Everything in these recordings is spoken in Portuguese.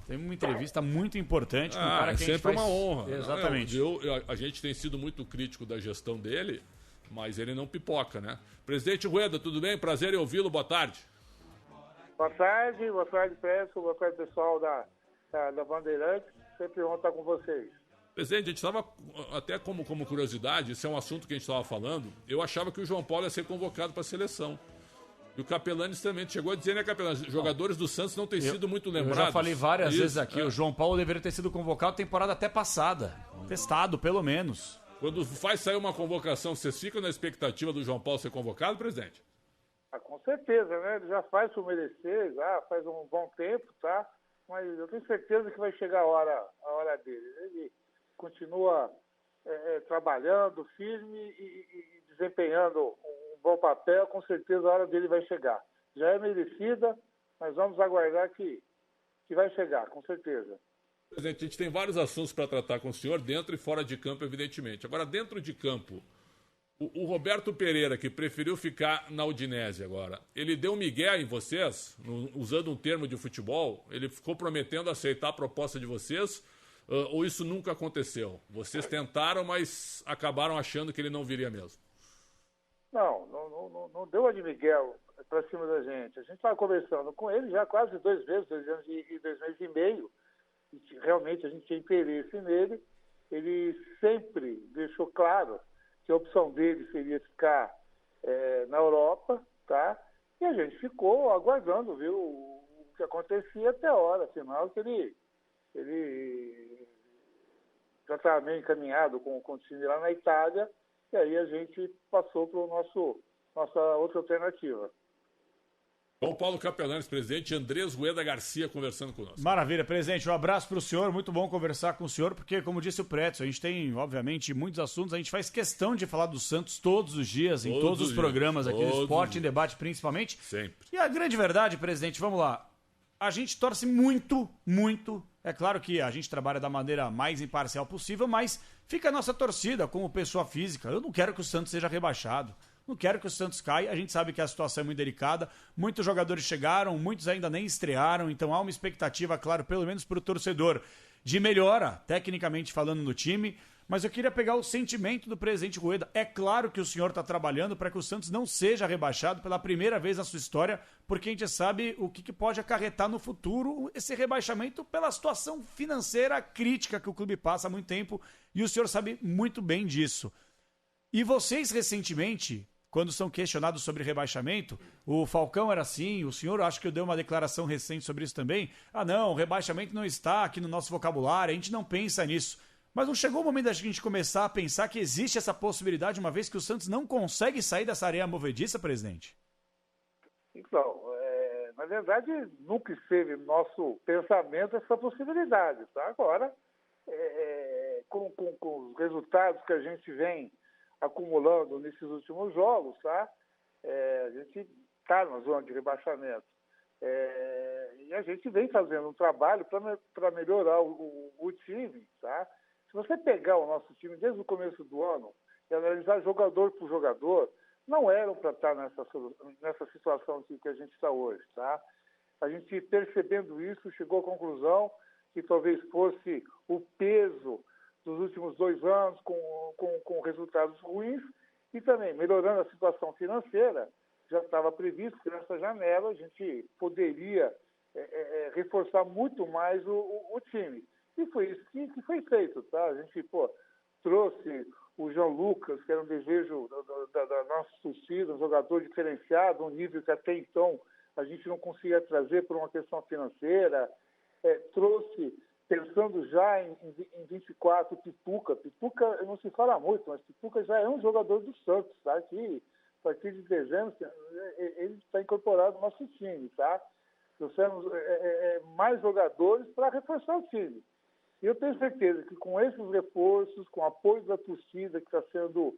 Tem uma entrevista muito importante com um cara que a gente sempre faz... uma honra. Exatamente. A gente tem sido muito crítico da gestão dele, mas ele não pipoca, né? Presidente Rueda, tudo bem? Prazer em ouvi-lo, boa tarde. Boa tarde, Preço, boa tarde, pessoal da Bandeirantes. Sempre bom estar com vocês. Presidente, a gente estava, até como curiosidade, isso é um assunto que a gente estava falando, eu achava que o João Paulo ia ser convocado para a seleção. E o Capelani também chegou a dizer, né, Capelani? Jogadores do Santos não têm sido muito lembrados. Eu já falei várias vezes aqui, o João Paulo deveria ter sido convocado temporada até passada. Testado, pelo menos. Quando faz sair uma convocação, vocês ficam na expectativa do João Paulo ser convocado, presidente? Com certeza, né? Ele já faz por merecer, já faz um bom tempo, tá? Mas eu tenho certeza que vai chegar a hora dele. Ele continua trabalhando firme e desempenhando um bom papel, com certeza a hora dele vai chegar. Já é merecida, mas vamos aguardar que vai chegar, com certeza. Presidente, a gente tem vários assuntos para tratar com o senhor, dentro e fora de campo, evidentemente. Agora, dentro de campo, o Roberto Pereira, que preferiu ficar na Udinese agora, ele deu migué em vocês, usando um termo de futebol, ele ficou prometendo aceitar a proposta de vocês, ou isso nunca aconteceu? Vocês tentaram, mas acabaram achando que ele não viria mesmo? Não deu a de Miguel para cima da gente. A gente estava conversando com ele já quase 2 meses, 2 anos e 2 meses e meio, e realmente a gente tinha interesse nele. Ele sempre deixou claro que a opção dele seria ficar na Europa, tá? E a gente ficou aguardando, viu, o que acontecia até a hora, afinal que ele já estava meio encaminhado com o time lá na Itália, e aí a gente passou para nossa outra alternativa. João Paulo Capelani, presidente, Andrés Rueda Garcia conversando conosco. Maravilha, presidente. Um abraço para o senhor. Muito bom conversar com o senhor, porque, como disse o Pretzel, a gente tem, obviamente, muitos assuntos. A gente faz questão de falar do Santos todos os dias, em todos os programas aqui do Esporte em Debate, principalmente. Sempre. E a grande verdade, presidente, vamos lá. A gente torce muito, muito. É claro que a gente trabalha da maneira mais imparcial possível, mas fica a nossa torcida como pessoa física. Eu não quero que o Santos seja rebaixado. Não quero que o Santos caia. A gente sabe que a situação é muito delicada. Muitos jogadores chegaram, muitos ainda nem estrearam. Então há uma expectativa, claro, pelo menos para o torcedor, de melhora, tecnicamente falando, no time. Mas eu queria pegar o sentimento do presidente Rueda. É claro que o senhor está trabalhando para que o Santos não seja rebaixado pela primeira vez na sua história, porque a gente sabe o que pode acarretar no futuro esse rebaixamento pela situação financeira crítica que o clube passa há muito tempo, e o senhor sabe muito bem disso. E vocês, recentemente, quando são questionados sobre rebaixamento, o Falcão era assim, o senhor acho que deu uma declaração recente sobre isso também. Ah não, o rebaixamento não está aqui no nosso vocabulário, a gente não pensa nisso. Mas não chegou o momento da gente começar a pensar que existe essa possibilidade, uma vez que o Santos não consegue sair dessa areia movediça, presidente? Então, na verdade, nunca esteve no nosso pensamento essa possibilidade. Tá? Agora, com os resultados que a gente vem acumulando nesses últimos jogos, tá? A gente está na zona de rebaixamento. E a gente vem fazendo um trabalho para melhorar o time, tá? Se você pegar o nosso time desde o começo do ano e analisar jogador por jogador, não eram para estar nessa situação que a gente está hoje, tá? A gente, percebendo isso, chegou à conclusão que talvez fosse o peso dos últimos 2 anos com resultados ruins e também melhorando a situação financeira. Já estava previsto que nessa janela a gente poderia reforçar muito mais o time. E foi isso que foi feito, tá? A gente, trouxe o João Lucas, que era um desejo da nossa torcida, um jogador diferenciado, um nível que até então a gente não conseguia trazer por uma questão financeira. Trouxe, pensando já em 24, Pituca. Pituca não se fala muito, mas Pituca já é um jogador do Santos, tá? Que a partir de dezembro ele está incorporado no nosso time, tá? Trouxemos mais jogadores para reforçar o time. E eu tenho certeza que com esses reforços, com o apoio da torcida, que está sendo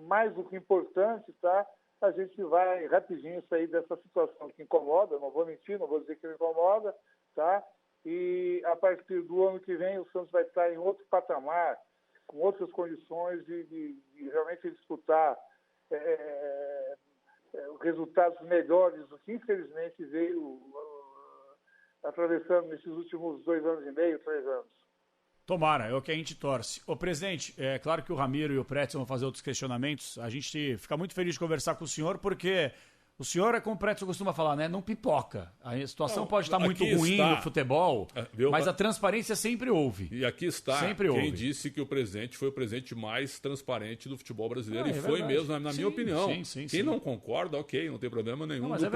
mais do que importante, tá? A gente vai rapidinho sair dessa situação que incomoda, não vou mentir, não vou dizer que não incomoda, tá? E a partir do ano que vem o Santos vai estar em outro patamar, com outras condições de realmente disputar resultados melhores do que infelizmente veio atravessando nesses últimos 2 anos e meio, 3 anos. Tomara, é o que a gente torce. Ô, presidente, é claro que o Ramiro e o Pretzel vão fazer outros questionamentos. A gente fica muito feliz de conversar com o senhor, porque o senhor, é como o Pretzel costuma falar, né? Não pipoca. A situação pode estar muito ruim no futebol, mas a transparência sempre houve. E aqui está sempre quem houve. Disse que o presidente foi o presidente mais transparente do futebol brasileiro. E foi mesmo, na minha opinião. Quem não concorda, ok, não tem problema nenhum. No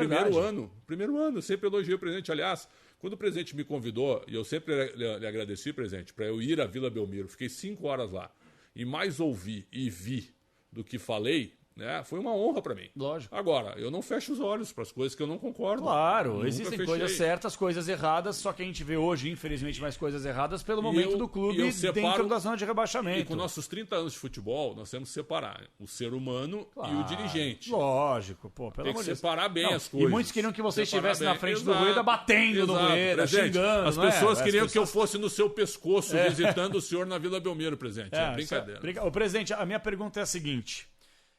primeiro ano, eu sempre elogiei o presidente. Aliás, quando o presidente me convidou, e eu sempre lhe agradeci, presidente, para eu ir à Vila Belmiro, fiquei 5 horas lá, e mais ouvi e vi do que falei, né, foi uma honra para mim. Lógico. Agora, eu não fecho os olhos para as coisas que eu não concordo. Claro, existem coisas certas, coisas erradas, só que a gente vê hoje, infelizmente, mais coisas erradas pelo momento do clube dentro da zona de rebaixamento. E com nossos 30 anos de futebol, nós temos que separar o ser humano e o dirigente. Lógico, pô, pelo amor de Deus. Tem que separar bem as coisas. E muitos queriam que você estivesse na frente do Rueda, batendo no Rueda, xingando. As pessoas queriam que eu fosse no seu pescoço visitando o senhor na Vila Belmiro, presidente. É brincadeira. O presidente, a minha pergunta é a seguinte.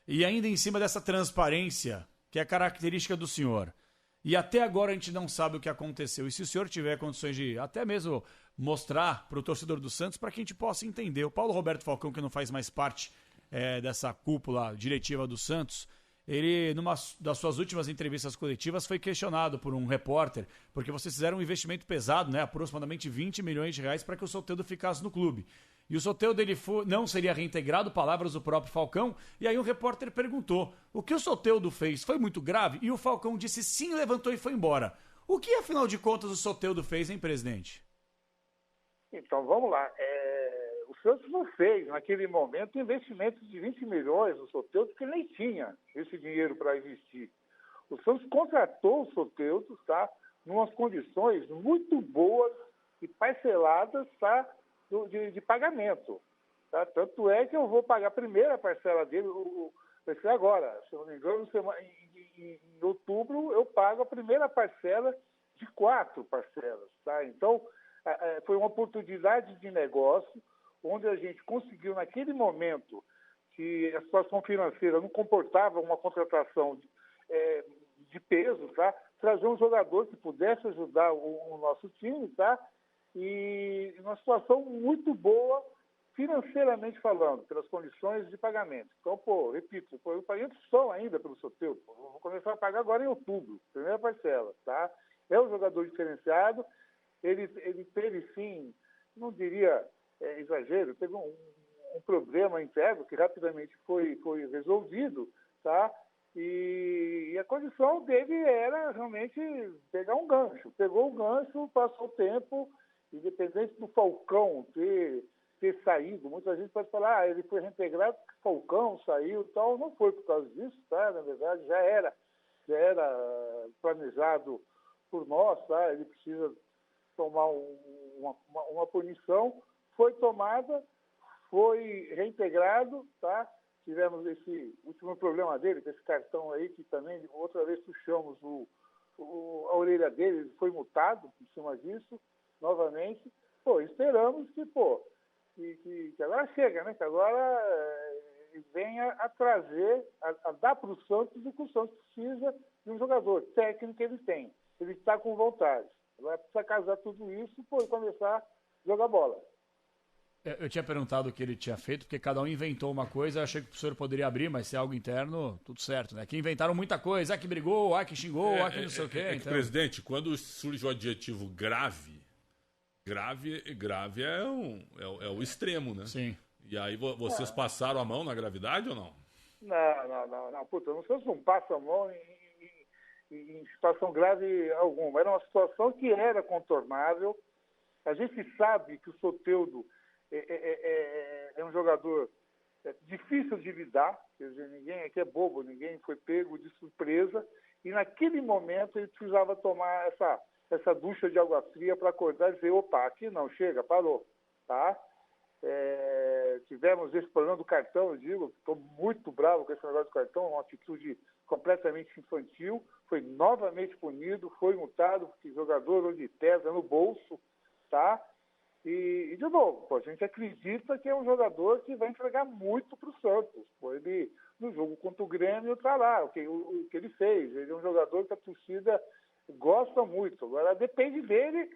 E ainda em cima dessa transparência, que é característica do senhor, e até agora a gente não sabe o que aconteceu. E se o senhor tiver condições de até mesmo mostrar para o torcedor do Santos, para que a gente possa entender. O Paulo Roberto Falcão, que não faz mais parte dessa cúpula diretiva do Santos, ele, numa das suas últimas entrevistas coletivas, foi questionado por um repórter, porque vocês fizeram um investimento pesado, né, aproximadamente 20 milhões de reais, para que o Soteldo ficasse no clube. E o Soteldo dele não seria reintegrado, palavras do próprio Falcão. E aí o repórter perguntou, o que o Soteldo fez foi muito grave? E o Falcão disse sim, levantou e foi embora. O que, afinal de contas, o Soteldo fez, hein, presidente? Então, vamos lá. O Santos não fez, naquele momento, investimentos de 20 milhões no Soteldo, porque nem tinha esse dinheiro para investir. O Santos contratou o Soteldo, tá, em umas condições muito boas e parceladas, tá, de pagamento. Tá? Tanto é que eu vou pagar a primeira parcela dele, vai ser agora, se não me engano, em outubro eu pago a primeira parcela de 4 parcelas. Tá? Então, foi uma oportunidade de negócio, onde a gente conseguiu, naquele momento, que a situação financeira não comportava uma contratação de peso, tá? Trazer um jogador que pudesse ajudar o nosso time, tá? E uma situação muito boa, financeiramente falando, pelas condições de pagamento. Então, repito, eu paguei só ainda pelo Soteldo. Vou começar a pagar agora em outubro, primeira parcela, tá? É um jogador diferenciado, ele teve, sim, não diria exagero, teve um problema interno que rapidamente foi resolvido, tá? E a condição dele era realmente pegar um gancho. Pegou o gancho, passou o tempo, independente do Falcão ter saído. Muita gente pode falar, ele foi reintegrado porque o Falcão saiu e tal. Não foi por causa disso, tá? Na verdade, já era planejado por nós, tá? Ele precisa tomar uma punição. Foi tomada, foi reintegrado, tá? Tivemos esse último problema dele, com esse cartão aí, que também outra vez puxamos a orelha dele, ele foi multado em cima disso, novamente. Esperamos que agora chega, né? Que agora venha a trazer, a dar para o Santos o que o Santos precisa de um jogador técnico que ele tem. Ele está com vontade. Agora precisa casar tudo isso e começar a jogar bola. Eu tinha perguntado o que ele tinha feito, porque cada um inventou uma coisa, eu achei que o professor poderia abrir, mas se é algo interno, tudo certo, né? Que inventaram muita coisa, que brigou, que xingou, que não sei o quê. Então... Presidente, quando surge o adjetivo grave é o extremo, né? Sim. E aí vocês passaram a mão na gravidade ou não? Não. Puta, vocês não passam a mão em situação grave alguma. Era uma situação que era contornável. A gente sabe que o Soteldo é um jogador difícil de lidar, quer dizer, ninguém aqui é bobo, ninguém foi pego de surpresa, e naquele momento ele precisava tomar essa ducha de água fria para acordar e dizer, opa, aqui não, chega, parou, tá? Tivemos esse problema do cartão, eu digo, estou muito bravo com esse negócio do cartão, uma atitude completamente infantil, foi novamente punido, foi multado, porque jogador de tesa no bolso, tá? E de novo, a gente acredita que é um jogador que vai entregar muito para o Santos. Ele, no jogo contra o Grêmio, está lá, o que ele fez. Ele é um jogador que a torcida Gosta muito. Agora depende dele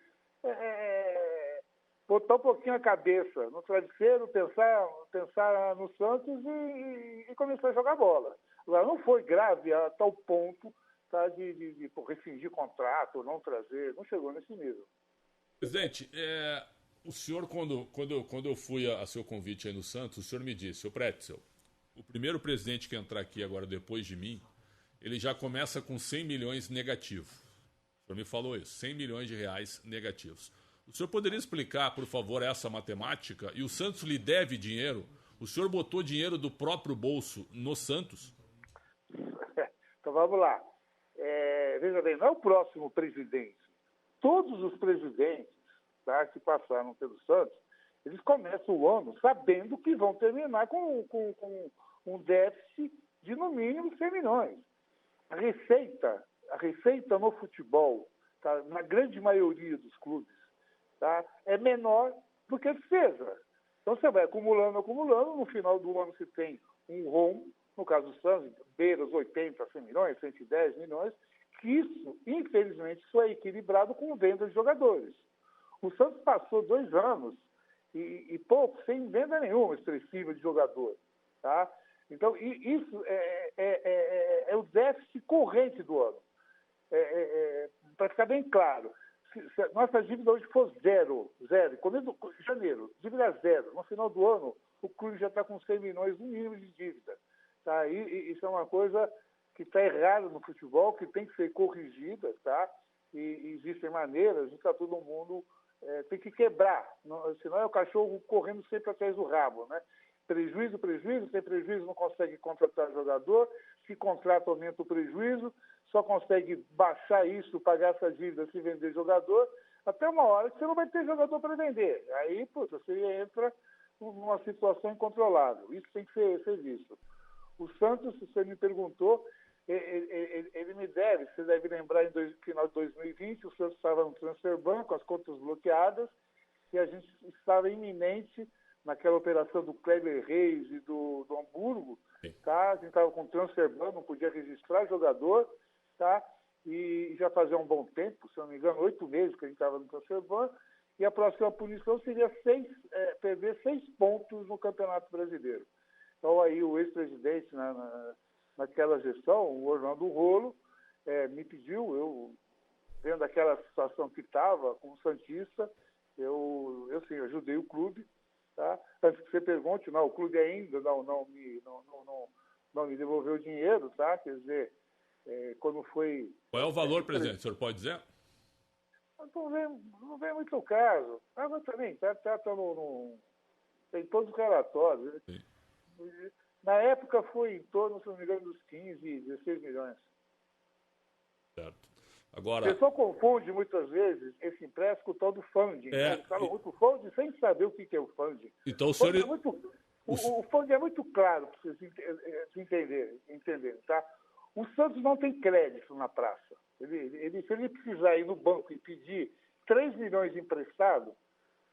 botar um pouquinho a cabeça no travesseiro, pensar no Santos e começar a jogar bola. Agora, não foi grave a tal ponto, tá, de rescindir contrato, não trazer, não chegou nesse nível. Presidente, o senhor, quando eu fui a seu convite aí no Santos, o senhor me disse, ô Pretzel, o primeiro presidente que entrar aqui agora depois de mim, ele já começa com 100 milhões negativo. O senhor me falou isso, 100 milhões de reais negativos. O senhor poderia explicar, por favor, essa matemática? E o Santos lhe deve dinheiro? O senhor botou dinheiro do próprio bolso no Santos? Então vamos lá. Veja bem, não é o próximo presidente. Todos os presidentes, tá, que passaram pelo Santos, eles começam o ano sabendo que vão terminar com um déficit de no mínimo 100 milhões. A receita no futebol, tá, na grande maioria dos clubes, tá, é menor do que a despesa. Então você vai acumulando, no final do ano você tem um rombo, no caso do Santos, beira os 80, 100 milhões, 110 milhões, que isso, infelizmente, só é equilibrado com venda de jogadores. O Santos passou 2 anos e pouco, sem venda nenhuma expressiva de jogador. Tá? Então, isso é o déficit corrente do ano. Para ficar bem claro, se a nossa dívida hoje for zero, começo de janeiro, dívida zero, no final do ano, o clube já está com 100 milhões no mínimo de dívida. Tá? Isso é uma coisa que está errada no futebol, que tem que ser corrigida, tá? E existem maneiras de todo mundo tem que quebrar, senão é o cachorro correndo sempre atrás do rabo, né? Prejuízo, sem prejuízo não consegue contratar jogador, se contrata aumenta o prejuízo, só consegue baixar isso, pagar essa dívida se vender jogador, até uma hora que você não vai ter jogador para vender. Aí, você entra numa situação incontrolável. Isso tem que ser visto. O Santos, se você me perguntou, ele me deve, você deve lembrar, no final de 2020, o Santos estava no transfer ban, com as contas bloqueadas, e a gente estava iminente naquela operação do Kleber Reis e do Hamburgo, tá? A gente estava com transfer ban, não podia registrar jogador, tá? E já fazia um bom tempo, se não me engano, 8 meses que a gente estava no transfer ban, e a próxima punição seria perder 6 pontos no Campeonato Brasileiro. Então aí o ex-presidente naquela gestão, o Orlando Rolo, me pediu, eu vendo aquela situação que estava como santista, eu sim, ajudei o clube, tá? Antes que você pergunte, não, o clube ainda não me devolveu o dinheiro, tá? Quer dizer, quando foi... Qual é o valor, presidente? O senhor pode dizer? Não vem muito o caso. Mas também tem todos os relatórios. Sim. Na época foi em torno, se não me engano, dos 15, 16 milhões. Certo. Agora... O pessoal confunde muitas vezes esse empréstimo com o tal do funding. Eles falam muito funding sem saber o que é o funding. Então, o funding é muito claro para vocês entenderem, tá? O Santos não tem crédito na praça. Se ele precisar ir no banco e pedir 3 milhões emprestado,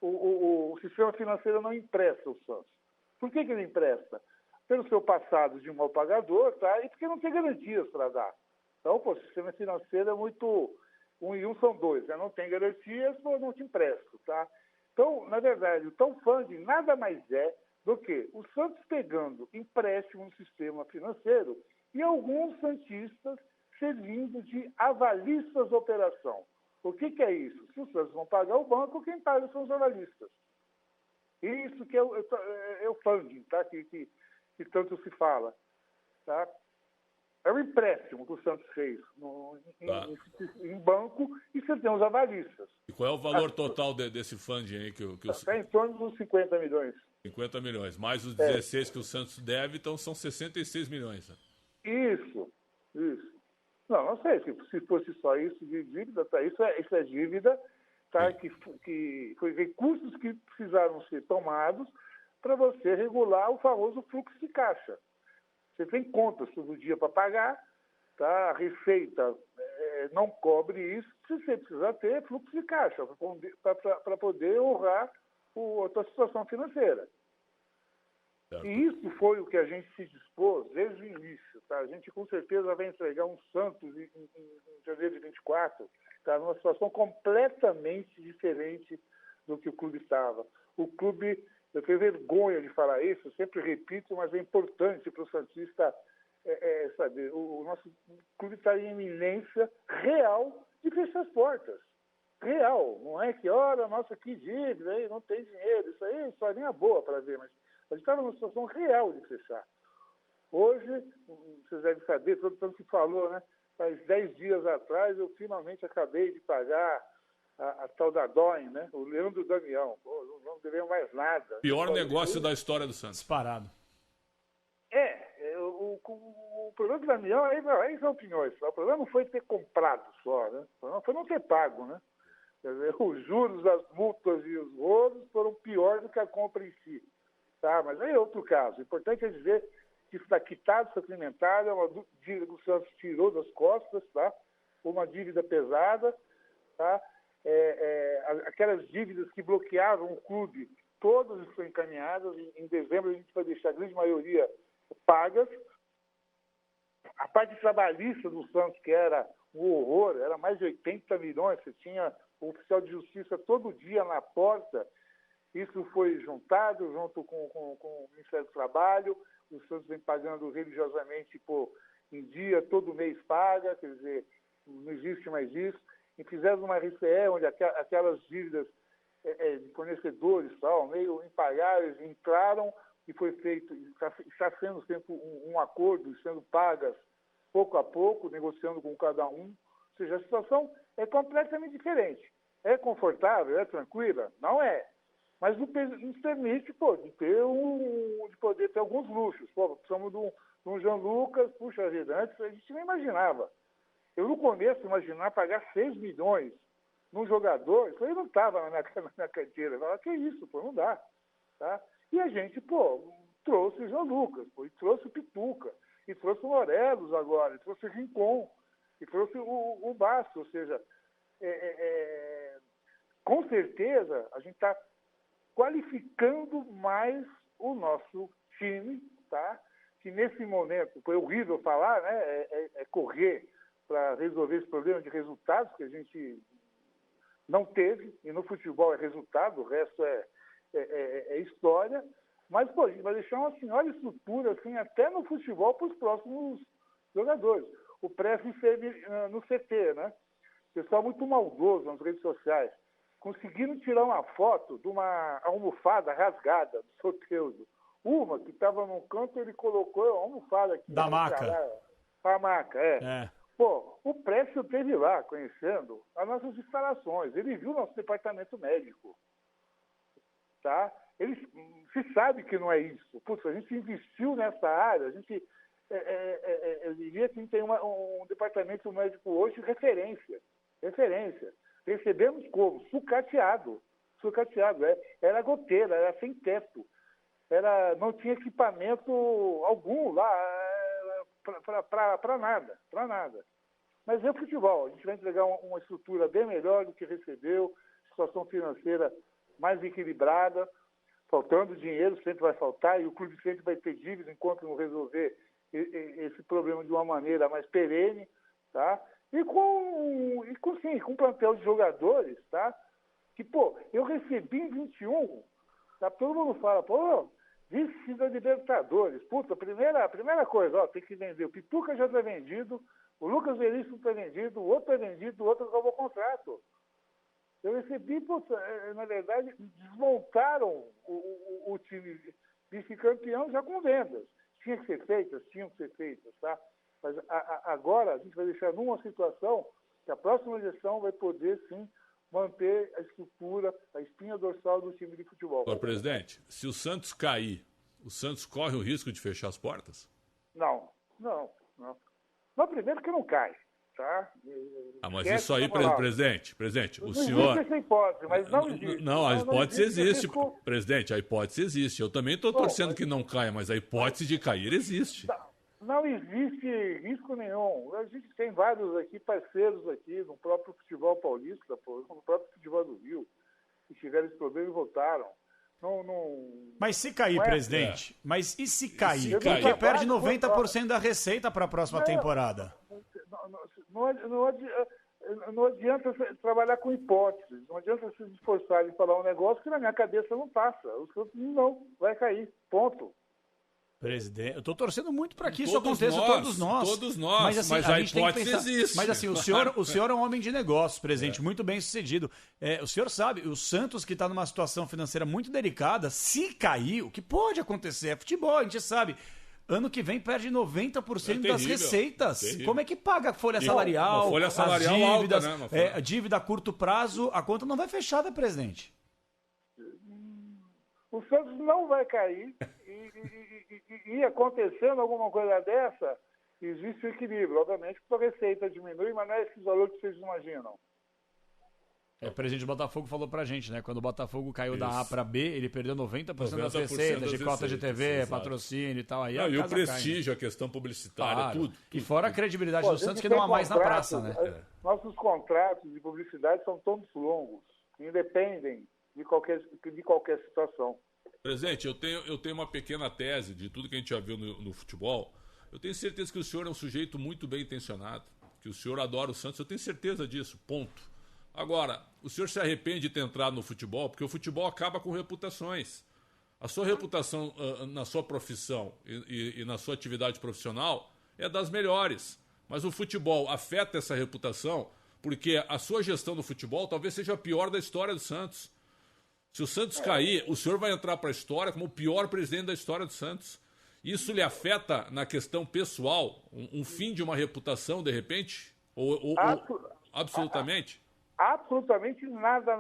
o sistema financeiro não empresta o Santos. Por que ele empresta? Pelo seu passado de mal pagador, tá? E porque não tem garantias para dar. Então, o sistema financeiro é muito... 1 e 1 são 2, né? Não tem garantias, não te empresto, tá? Então, na verdade, o tal funding nada mais é do que o Santos pegando empréstimo no sistema financeiro e alguns santistas servindo de avalistas da operação. O que é isso? Se os Santos vão pagar o banco, quem paga são os avalistas. Isso que é o funding, tá? Que tanto se fala, tá? É o empréstimo que o Santos fez em banco e você tem os avalistas. E qual é o valor total desse funding aí? Está em torno dos 50 milhões. 50 milhões. Mais os 16 que o Santos deve, então são 66 milhões. Né? Isso. Não sei. Se fosse só isso de dívida, tá? Isso é dívida, tá? Que foi recursos que precisaram ser tomados para você regular o famoso fluxo de caixa. Você tem contas todo dia para pagar, tá? A Receita não cobre isso, você precisa ter fluxo de caixa para poder honrar a tua situação financeira. Certo. E isso foi o que a gente se dispôs desde o início. Tá? A gente com certeza vai entregar um Santos em janeiro de 24, tá? Numa situação completamente diferente do que o clube estava. O clube, eu tenho vergonha de falar isso, eu sempre repito, mas é importante para o santista saber. O nosso clube está em iminência real de fechar as portas. Real. Não é que, olha, nossa, que dívida, aí não tem dinheiro. Isso aí é historinha boa para ver, mas a gente estava numa situação real de fechar. Hoje, vocês devem saber, todo mundo que falou, né? Faz 10 dias atrás, eu finalmente acabei de pagar a tal da DOIN, né? O Leandro Damião. Pô, não devia mais nada. Pior negócio da história do Santos. Disparado. O problema do Damião, aí são opiniões. O problema não foi ter comprado só, né? O problema foi não ter pago, né? Quer dizer, os juros, as multas e os rolos foram piores do que a compra em si. Tá? Mas aí é outro caso. O importante é dizer que isso está quitado, sacramentado, é uma dívida que o Santos tirou das costas, tá? Uma dívida pesada, tá? Aquelas dívidas que bloqueavam o clube, todas estão encaminhadas. Em dezembro a gente vai deixar a grande maioria pagas. A parte trabalhista do Santos, que era um horror, era mais de 80 milhões, você tinha o oficial de justiça todo dia na porta. Isso foi juntado junto com o Ministério do Trabalho. O Santos vem pagando religiosamente em dia, todo mês paga, quer dizer, não existe mais isso. E fizemos uma RCE onde aquelas dívidas de fornecedores, meio impagáveis, entraram e foi feito, está sendo sempre um acordo, sendo pagas pouco a pouco, negociando com cada um. Ou seja, a situação é completamente diferente. É confortável? É tranquila? Não é. Mas nos permite, de poder ter alguns luxos. Precisamos de um Jean Lucas, puxa vida, antes a gente não imaginava. Eu, no começo, imaginava pagar 6 milhões num jogador, isso aí não estava na minha carteira. Eu falava, que isso, não dá. Tá? E a gente, trouxe o Jean Lucas, e trouxe o Pituca, e trouxe o Morelos agora, e trouxe o Rincon, e trouxe o Basto. Ou seja, com certeza a gente está qualificando mais o nosso time, tá? Que nesse momento, foi horrível falar, né? Correr para resolver esse problema de resultados que a gente não teve, e no futebol é resultado, o resto é história, mas a gente vai deixar uma senhora estrutura, assim, até no futebol para os próximos jogadores. O Prestes esteve no CT, né? Pessoal muito maldoso nas redes sociais. Conseguiram tirar uma foto de uma almofada rasgada do Soteldo. Uma que estava num canto, ele colocou a almofada aqui. Da maca. A maca, o Prestes esteve lá, conhecendo as nossas instalações. Ele viu o nosso departamento médico. Tá? Se sabe que não é isso. Putz, a gente investiu nessa área, a gente... eu diria que tem um departamento médico hoje referência. Recebemos como? Sucateado. Era goteira, era sem teto. Não tinha equipamento algum lá para nada. Mas é o futebol. A gente vai entregar uma estrutura bem melhor do que recebeu, situação financeira mais equilibrada, faltando dinheiro, sempre vai faltar, e o clube sempre vai ter dívida enquanto não resolver esse problema de uma maneira mais perene, tá? E com um plantel de jogadores, tá? Que, eu recebi em 21, tá? Todo mundo fala, vice da Libertadores. Puta, a primeira coisa, tem que vender. O Pituca já está vendido, o Lucas Veríssimo está vendido, o outro está vendido, o outro acabou o contrato. Eu recebi, na verdade, desmontaram o time vice-campeão já com vendas. Tinham que ser feitas, tá? Mas agora a gente vai deixar numa situação que a próxima gestão vai poder, sim, manter a estrutura, a espinha dorsal do time de futebol. Senhor presidente, se o Santos cair, o Santos corre o risco de fechar as portas? Não. Mas primeiro que não cai, tá? Mas isso aí, presidente, o senhor... Não existe essa hipótese, mas não existe. Não, a hipótese existe, presidente, a hipótese existe. Eu também estou torcendo que não caia, mas a hipótese de cair existe. Não existe risco nenhum. A gente tem vários aqui, parceiros aqui, no próprio futebol paulista, no próprio futebol do Rio, que tiveram esse problema e voltaram. Mas se cair, presidente, mas e se cair? cair? Porque perde 90% da receita para a próxima temporada. Não adianta trabalhar com hipóteses, não adianta se esforçar em falar um negócio que na minha cabeça não passa. O Santos não vai cair, ponto. Presidente, eu estou torcendo muito para que isso aconteça, todos nós. Todos nós, mas, assim, a hipótese existe. Mas assim, o senhor é um homem de negócios, presidente, muito bem sucedido. O senhor sabe, o Santos que está numa situação financeira muito delicada, se cair, o que pode acontecer é futebol, a gente sabe. Ano que vem perde 90% das receitas. Terrível. Como é que paga a folha salarial? Uma folha salarial as dívidas, alta, né? A dívida a curto prazo, a conta não vai fechar, né, presidente? O Santos não vai cair e acontecendo alguma coisa dessa, existe o equilíbrio. Obviamente que a receita diminui, mas não é esse valor que vocês imaginam. O presidente do Botafogo falou pra gente, né? Quando o Botafogo caiu da A pra B, ele perdeu 90% das receitas, de cota de TV, exato. patrocínio e tal. Aí Não, e o casa prestígio, a questão publicitária, Claro. tudo. E fora a credibilidade Pô, do Santos, que não há mais na praça, né? Nossos contratos de publicidade são todos longos, independem de qualquer situação. Presidente, eu tenho uma pequena tese de tudo que a gente já viu no futebol. Eu tenho certeza que o senhor é um sujeito muito bem intencionado, que o senhor adora o Santos, eu tenho certeza disso, ponto. Agora, o senhor se arrepende de ter entrado no futebol, porque o futebol acaba com reputações. A sua reputação na sua profissão e na sua atividade profissional é das melhores. Mas o futebol afeta essa reputação porque a sua gestão do futebol talvez seja a pior da história do Santos. Se o Santos cair, o senhor vai entrar para a história como o pior presidente da história do Santos. Isso lhe afeta na questão pessoal, um fim de uma reputação, de repente? Ou absolutamente? Absolutamente nada.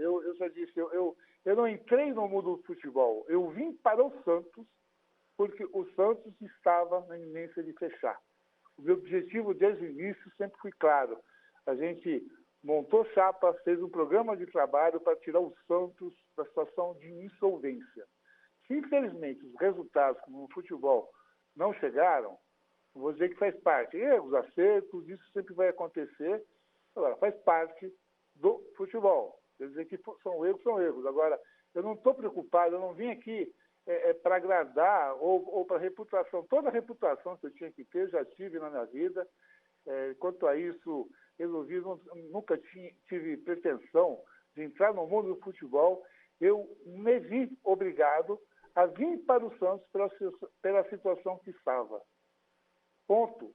Eu já disse, eu não entrei no mundo do futebol. Eu vim para o Santos porque o Santos estava na iminência de fechar. O meu objetivo desde o início sempre foi claro. A gente montou chapa, fez um programa de trabalho para tirar o Santos da situação de insolvência. Se, infelizmente, os resultados no futebol não chegaram, vou dizer que faz parte. Erros, acertos, isso sempre vai acontecer. Agora, faz parte do futebol. Quer dizer que são erros. Agora, eu não estou preocupado, eu não vim aqui para agradar ou para reputação. Toda a reputação que eu tinha que ter, já tive na minha vida. Quanto a isso, resolvi, nunca tive pretensão de entrar no mundo do futebol. Eu me vi obrigado a vir para o Santos pela situação que estava. Ponto.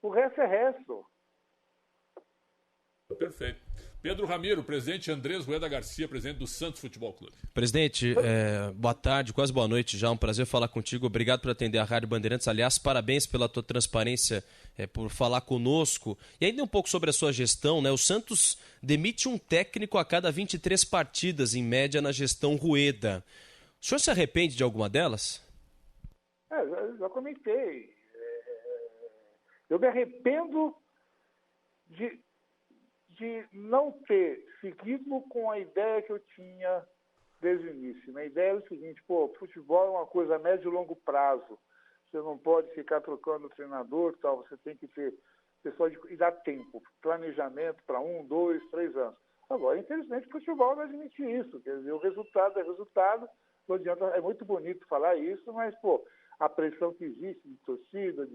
O resto é resto. Perfeito. Pedro Ramiro, presidente Andrés Rueda Garcia, presidente do Santos Futebol Clube. Presidente, boa tarde, quase boa noite já, um prazer falar contigo, obrigado por atender a Rádio Bandeirantes, aliás, parabéns pela tua transparência, por falar conosco. E ainda um pouco sobre a sua gestão, né? O Santos demite um técnico a cada 23 partidas, em média, na gestão Rueda. O senhor se arrepende de alguma delas? Já comentei. Eu me arrependo de não ter seguido com a ideia que eu tinha desde o início. A ideia era o seguinte, futebol é uma coisa a médio e longo prazo. Você não pode ficar trocando treinador, tal. Você tem que ter pessoal e dar tempo, planejamento para 1, 2, 3 anos. Agora, infelizmente, o futebol não admite isso. Quer dizer, o resultado é resultado. Não adianta, é muito bonito falar isso, mas, a pressão que existe de torcida,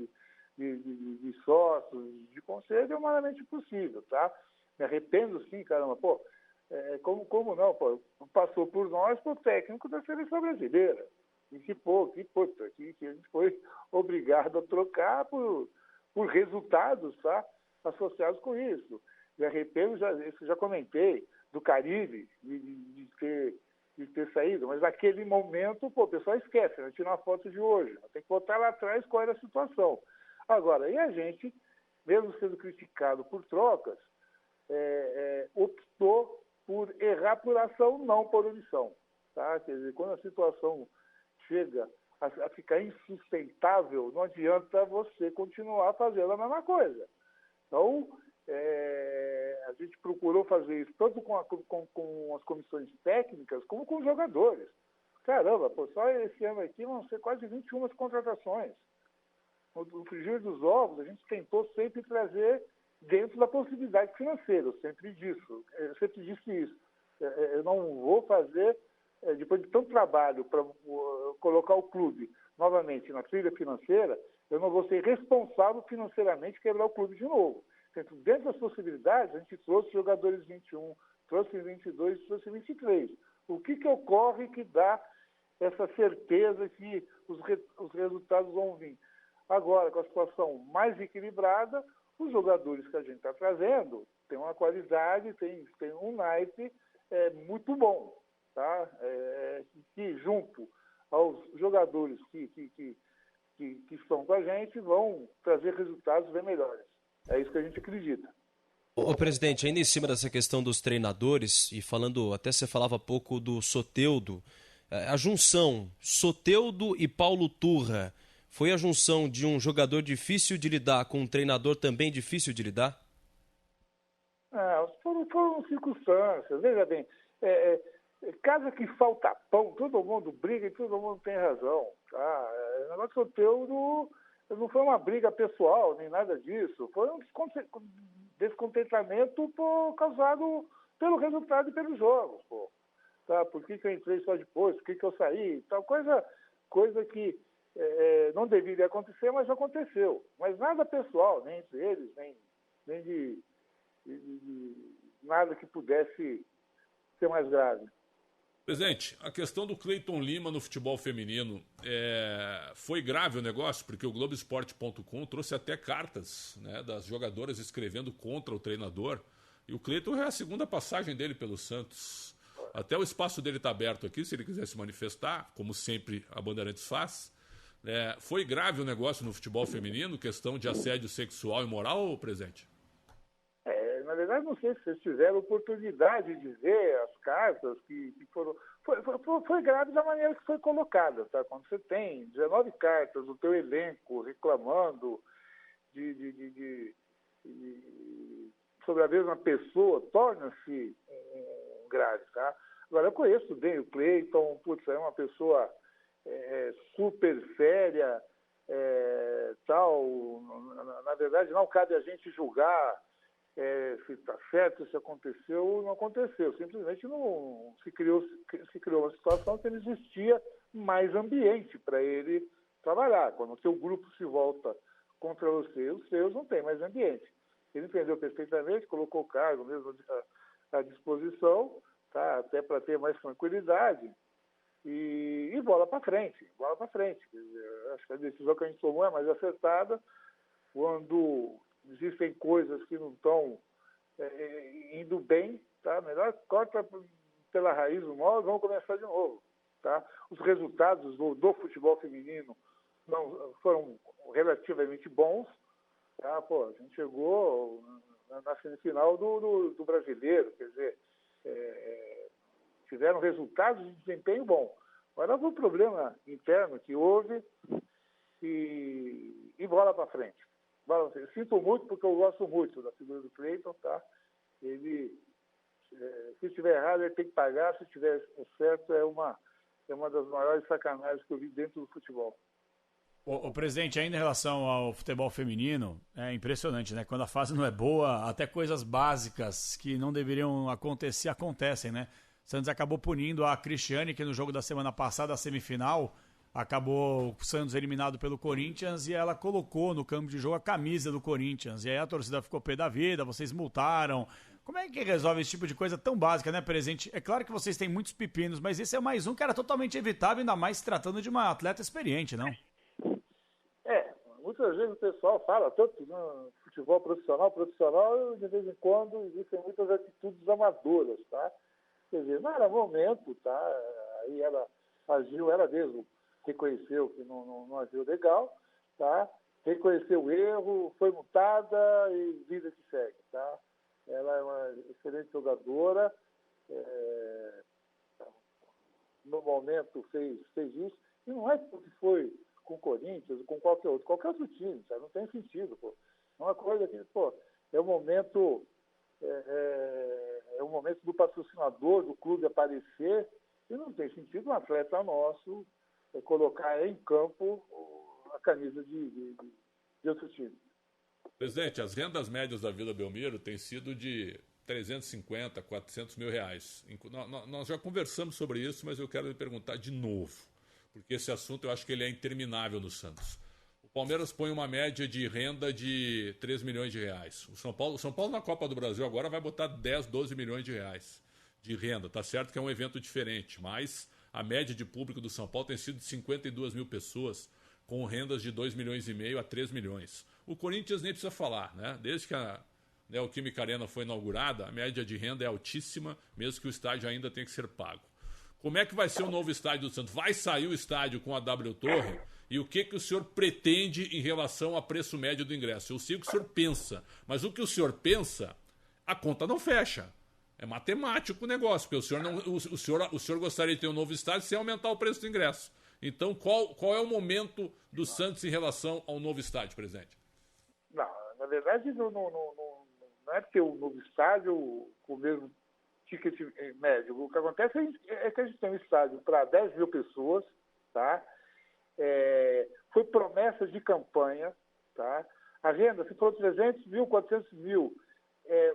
de sócios, de conselho, é humanamente impossível, tá? Me arrependo sim, caramba, como não, passou por nós, o técnico da seleção brasileira. E que a gente foi obrigado a trocar por resultados, tá? Associados com isso. Me arrependo, já comentei, do Caribe, de ter saído, mas naquele momento, o pessoal esquece, né? Tira uma foto de hoje, tem que botar lá atrás qual era a situação. Agora, e a gente, mesmo sendo criticado por trocas, optou por errar por ação, não por omissão. Tá? Quer dizer, quando a situação chega a ficar insustentável, não adianta você continuar fazendo a mesma coisa. Então, a gente procurou fazer isso tanto com as comissões técnicas como com os jogadores. Caramba, só esse ano aqui vão ser quase 21 contratações. No frigir dos ovos, a gente tentou sempre trazer dentro da possibilidade financeira. Eu sempre disse isso. Eu não vou fazer depois de tanto trabalho para colocar o clube novamente na trilha financeira, eu não vou ser responsável financeiramente quebrar o clube de novo. Então, dentro das possibilidades, a gente trouxe jogadores 21, trouxe 22, trouxe 23. O que ocorre que dá essa certeza que os resultados vão vir? Agora, com a situação mais equilibrada, os jogadores que a gente está trazendo têm uma qualidade, tem um naipe muito bom, tá? Que junto aos jogadores que estão com a gente vão trazer resultados bem melhores. É isso que a gente acredita. Ô, presidente, ainda em cima dessa questão dos treinadores, e falando, até você falava pouco do Soteldo, a junção Soteldo e Paulo Turra foi a junção de um jogador difícil de lidar com um treinador também difícil de lidar? Foram circunstâncias. Veja bem, casa que falta pão, todo mundo briga e todo mundo tem razão. Tá? O negócio do Soteldo não foi uma briga pessoal, nem nada disso. Foi um descontentamento causado pelo resultado e pelos jogos. Pô. Tá? Por que eu entrei só depois? Por que eu saí? Tal coisa que não deveria acontecer, mas aconteceu. Mas nada pessoal, nem entre eles, nem de nada que pudesse ser mais grave. Presidente, a questão do Cleiton Lima no futebol feminino foi grave o negócio, porque o Globoesporte.com trouxe até cartas, né, das jogadoras escrevendo contra o treinador, e o Cleiton é a segunda passagem dele pelo Santos. Até o espaço dele está aberto aqui, se ele quiser se manifestar, como sempre a Bandeirantes faz. Foi grave o negócio no futebol feminino, questão de assédio sexual e moral, presidente? Na verdade, não sei se vocês tiveram oportunidade de ver as cartas que foram... Foi grave da maneira que foi colocada, tá? Quando você tem 19 cartas do teu elenco reclamando sobre a mesma pessoa, torna-se grave, tá? Agora, eu conheço bem o Cleiton, é uma pessoa super séria, tal. Na verdade, não cabe a gente julgar se está certo, se aconteceu ou não aconteceu. Simplesmente não se criou uma situação que não existia mais ambiente para ele trabalhar. Quando o seu grupo se volta contra você, os seus não tem mais ambiente. Ele entendeu perfeitamente, colocou o cargo mesmo à disposição, tá? Até para ter mais tranquilidade. E bola para frente, bola para frente. Acho que a decisão que a gente tomou é mais acertada quando existem coisas que não estão indo bem, tá? Melhor corta pela raiz o mal e vamos começar de novo, tá? Os resultados do futebol feminino foram relativamente bons, tá? Pô, a gente chegou na semifinal do Brasileiro, quer dizer, tiveram resultados de desempenho bom. Agora foi um problema interno que houve e bola para frente. Eu sinto muito porque eu gosto muito da figura do Cleiton, tá? Ele, se estiver errado, ele tem que pagar, se estiver certo, é uma das maiores sacanagens que eu vi dentro do futebol. O presidente, ainda em relação ao futebol feminino, é impressionante, né? Quando a fase não é boa, até coisas básicas que não deveriam acontecer, acontecem, né? Santos acabou punindo a Cristiane, que no jogo da semana passada, a semifinal, acabou o Santos eliminado pelo Corinthians e ela colocou no campo de jogo a camisa do Corinthians. E aí a torcida ficou pé da vida, vocês multaram. Como é que resolve esse tipo de coisa tão básica, né, presidente? É claro que vocês têm muitos pepinos, mas esse é mais um que era totalmente evitável, ainda mais se tratando de uma atleta experiente, não? Muitas vezes o pessoal fala, tanto no futebol profissional, de vez em quando existem muitas atitudes amadoras, tá? Quer dizer, não era momento, tá? Aí ela agiu, ela mesmo reconheceu que não agiu legal, tá? Reconheceu o erro, foi multada e vida que segue, tá? Ela é uma excelente jogadora, no momento fez isso, e não é porque foi com o Corinthians ou com qualquer outro time, sabe? Não tem sentido, pô. É uma coisa que, pô, é o momento do patrocinador do clube aparecer e não tem sentido um atleta nosso colocar em campo a camisa de outro time. Presidente, as rendas médias da Vila Belmiro têm sido de 350, 400 mil reais. Nós já conversamos sobre isso, mas eu quero lhe perguntar de novo, porque esse assunto eu acho que ele é interminável no Santos. O Palmeiras põe uma média de renda de 3 milhões de reais. O São Paulo na Copa do Brasil agora vai botar 10, 12 milhões de reais de renda. Tá certo que é um evento diferente, mas a média de público do São Paulo tem sido de 52 mil pessoas, com rendas de 2 milhões e meio a 3 milhões. O Corinthians nem precisa falar, né? Desde que a Neoquímica Arena foi inaugurada, a média de renda é altíssima, mesmo que o estádio ainda tenha que ser pago. Como é que vai ser o novo estádio do Santos? Vai sair o estádio com a W Torre? E o que o senhor pretende em relação a preço médio do ingresso? Eu sei o que o senhor pensa, mas o que o senhor pensa, a conta não fecha. É matemático o negócio, porque o senhor gostaria de ter um novo estádio sem aumentar o preço do ingresso. Então, qual é o momento do Santos em relação ao novo estádio, presidente? Não, na verdade, não é ter um novo estádio com o mesmo ticket médio. O que acontece é que a gente tem um estádio para 10 mil pessoas, tá? Foi promessa de campanha, tá? A renda, se for 300 mil, 400 mil,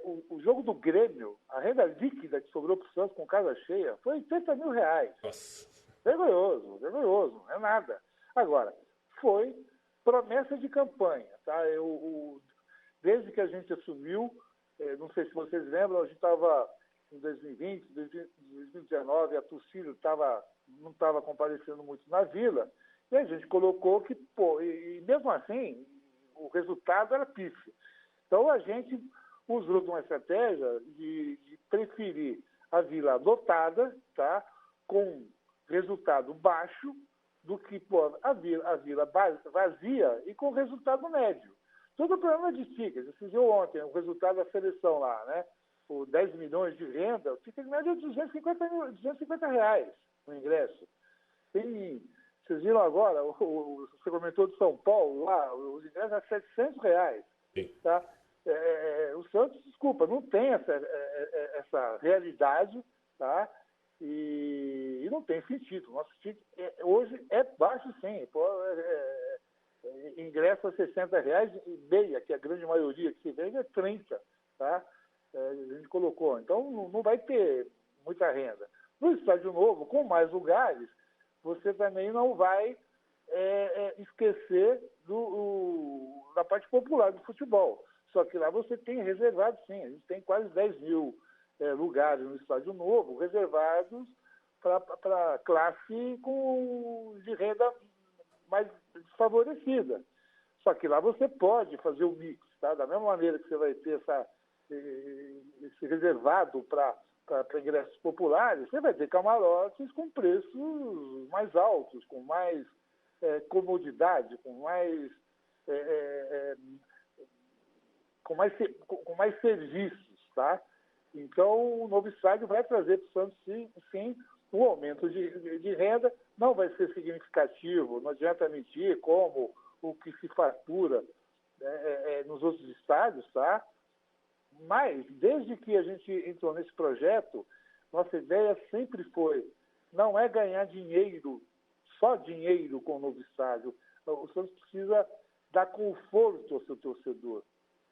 o jogo do Grêmio, a renda líquida que sobrou para o Santos com casa cheia foi 80 mil reais. Nossa. Vergonhoso, não é nada. Agora, foi promessa de campanha, tá? Desde que a gente assumiu, não sei se vocês lembram, a gente estava em 2020, 2019, a torcida não estava comparecendo muito na Vila, e a gente colocou que, e mesmo assim, o resultado era pífio. Então, a gente usou de uma estratégia de preferir a Vila lotada, tá? Com resultado baixo, do que a Vila vazia e com resultado médio. Tudo problema de tickets. Você viu ontem o resultado da seleção lá, né? O 10 milhões de renda, o ticket médio é 250 reais no ingresso. Vocês viram agora, você comentou de São Paulo, lá, os ingressos a 700 reais. Tá? O Santos, desculpa, não tem essa realidade, tá? E não tem sentido. Nosso ticket hoje é baixo, sim. Ingresso a 60 reais e meia, que a grande maioria que se vende é 30, tá? A gente colocou. Então, não vai ter muita renda. No estádio novo, com mais lugares, você também não vai esquecer da parte popular do futebol. Só que lá você tem reservado, sim. A gente tem quase 10 mil lugares no estádio novo reservados para classe de renda mais desfavorecida. Só que lá você pode fazer o mix, tá? Da mesma maneira que você vai ter esse reservado para ingressos populares, você vai ter camarotes com preços mais altos, com mais comodidade, com mais serviços, tá? Então, o novo estádio vai trazer para o Santos, sim, um aumento de renda. Não vai ser significativo, não adianta mentir, como o que se fatura nos outros estádios, tá? Mas, desde que a gente entrou nesse projeto, nossa ideia sempre foi, não é ganhar dinheiro, só dinheiro com o novo estádio. O Santos precisa dar conforto ao seu torcedor.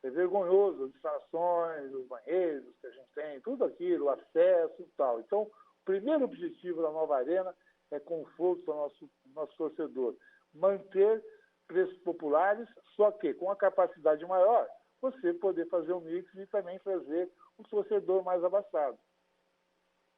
É vergonhoso as instalações, os banheiros que a gente tem, tudo aquilo, o acesso e tal. Então, o primeiro objetivo da nova arena é conforto ao nosso torcedor. Manter preços populares, só que com a capacidade maior, você poder fazer um mix e também trazer um torcedor mais abastado.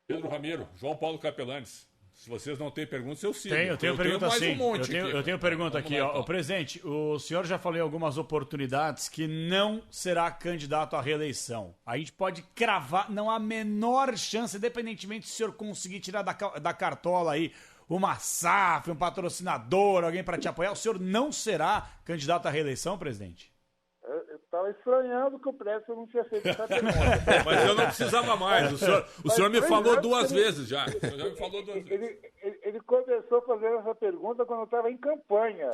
Pedro Ramiro, João Paulo Capelanes. Se vocês não têm perguntas, eu sigo. Eu tenho pergunta mais sim. Um monte eu tenho pergunta aqui. Lá, então. Presidente, o senhor já falou em algumas oportunidades que não será candidato à reeleição. A gente pode cravar, não há a menor chance, independentemente se o senhor conseguir tirar da cartola aí uma SAF, um patrocinador, alguém para te apoiar, o senhor não será candidato à reeleição, presidente? Eu estava estranhando que o Prédio não tinha feito essa pergunta. Mas eu não precisava mais. O senhor me falou duas vezes já. O senhor já me falou duas vezes. Ele começou fazendo essa pergunta quando eu estava em campanha.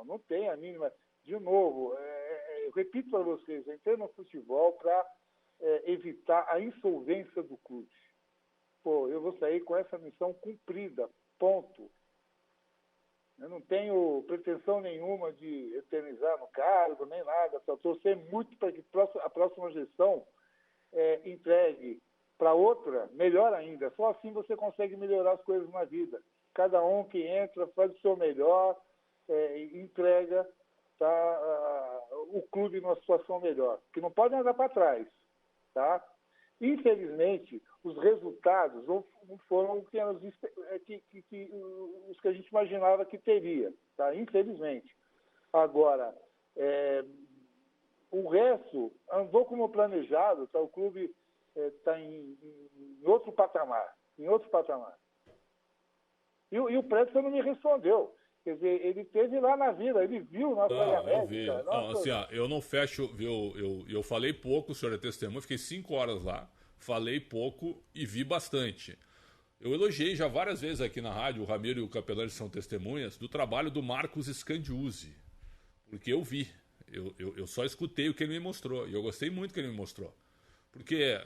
Não tem a mínima. De novo, eu repito para vocês, eu entrei no futebol para evitar a insolvência do clube. Eu vou sair com essa missão cumprida, ponto. Eu não tenho pretensão nenhuma de eternizar no cargo, nem nada. Só torcer muito para que a próxima gestão entregue para outra, melhor ainda. Só assim você consegue melhorar as coisas na vida. Cada um que entra faz o seu melhor, entrega o clube numa situação melhor. Que não pode andar para trás. Tá? Infelizmente, os resultados não foram os que a gente imaginava que teria. Tá? Infelizmente. Agora, o resto andou como planejado, tá? O clube está em outro patamar. Em outro patamar. E o Prédio não me respondeu. Quer dizer, ele esteve lá na vida, ele viu na falha médica. Não, assim, eu não fecho, eu falei pouco, o senhor é testemunha, fiquei 5 horas lá, falei pouco e vi bastante. Eu elogiei já várias vezes aqui na rádio, o Ramiro e o Capelani são testemunhas, do trabalho do Marcos Scandiuzzi, porque eu vi, eu só escutei o que ele me mostrou, e eu gostei muito do que ele me mostrou. Porque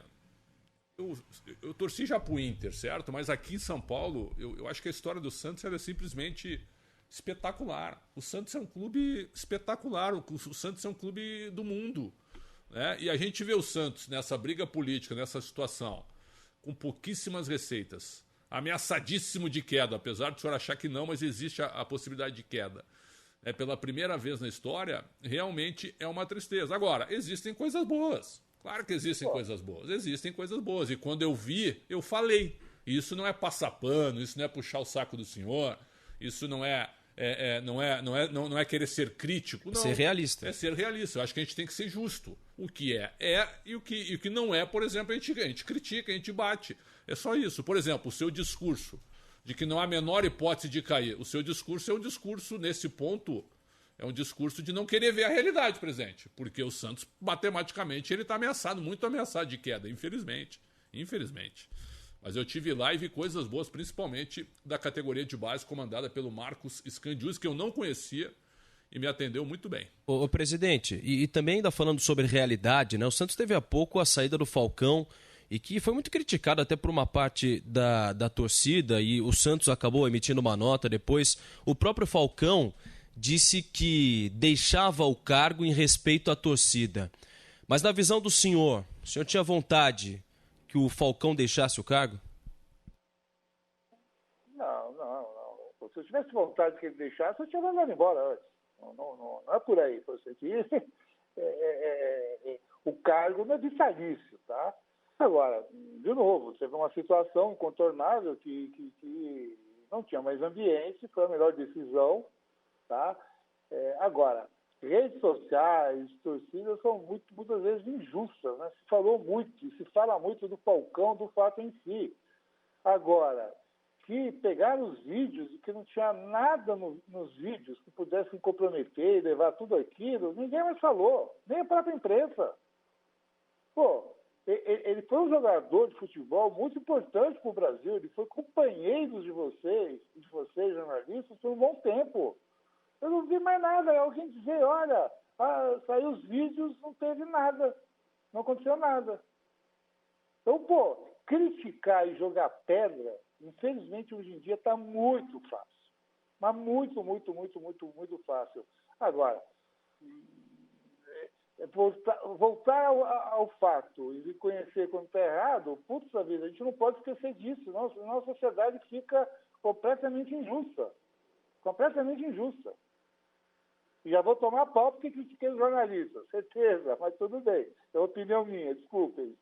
eu torci já pro Inter, certo? Mas aqui em São Paulo, eu acho que a história do Santos era simplesmente espetacular. O Santos é um clube espetacular, o Santos é um clube do mundo, né? E a gente vê o Santos nessa briga política, nessa situação, com pouquíssimas receitas, ameaçadíssimo de queda, apesar do senhor achar que não, mas existe a possibilidade de queda. Pela primeira vez na história, realmente é uma tristeza. Agora, existem coisas boas. Claro que existem coisas boas. E quando eu vi, eu falei. Isso não é passar pano, isso não é puxar o saco do senhor, isso não é querer ser crítico, não. Ser realista. É ser realista. Eu acho que a gente tem que ser justo. O que e o que não é, por exemplo, a gente critica, a gente bate. É só isso. Por exemplo, o seu discurso de que não há a menor hipótese de cair. O seu discurso é um discurso, nesse ponto, é um discurso de não querer ver a realidade presente. Porque o Santos, matematicamente, ele está ameaçado, muito ameaçado de queda, infelizmente. Infelizmente. Mas eu tive lá e vi coisas boas, principalmente da categoria de base comandada pelo Marcos Scandiuzzi, que eu não conhecia e me atendeu muito bem. Ô presidente, e também ainda falando sobre realidade, né? O Santos teve há pouco a saída do Falcão e que foi muito criticado até por uma parte da torcida, e o Santos acabou emitindo uma nota depois. O próprio Falcão disse que deixava o cargo em respeito à torcida. Mas na visão do senhor, o senhor tinha vontade que o Falcão deixasse o cargo? Não. Se eu tivesse vontade que ele deixasse, eu tinha mandado embora antes. Não é por aí. O cargo não é vitalício, tá? Agora, de novo, teve uma situação incontornável que não tinha mais ambiente, foi a melhor decisão, tá? Agora, redes sociais, torcidas são muitas vezes injustas, né? Se fala muito do Falcão, do fato em si. Agora, que pegaram os vídeos e que não tinha nada nos vídeos que pudessem comprometer e levar tudo aquilo, ninguém mais falou, nem a própria imprensa. Ele foi um jogador de futebol muito importante para o Brasil, ele foi companheiro de vocês jornalistas, por um bom tempo. Eu não vi mais nada, alguém dizer, olha, saiu os vídeos, não teve nada, não aconteceu nada. Então, criticar e jogar pedra, infelizmente, hoje em dia está muito fácil. Mas muito, muito, muito, muito, muito fácil. Agora, voltar ao fato e reconhecer quando está errado, putz vida, a gente não pode esquecer disso, senão a sociedade fica completamente injusta. Completamente injusta. E já vou tomar pau porque critiquei os jornalistas, certeza, mas tudo bem. É opinião minha, desculpem.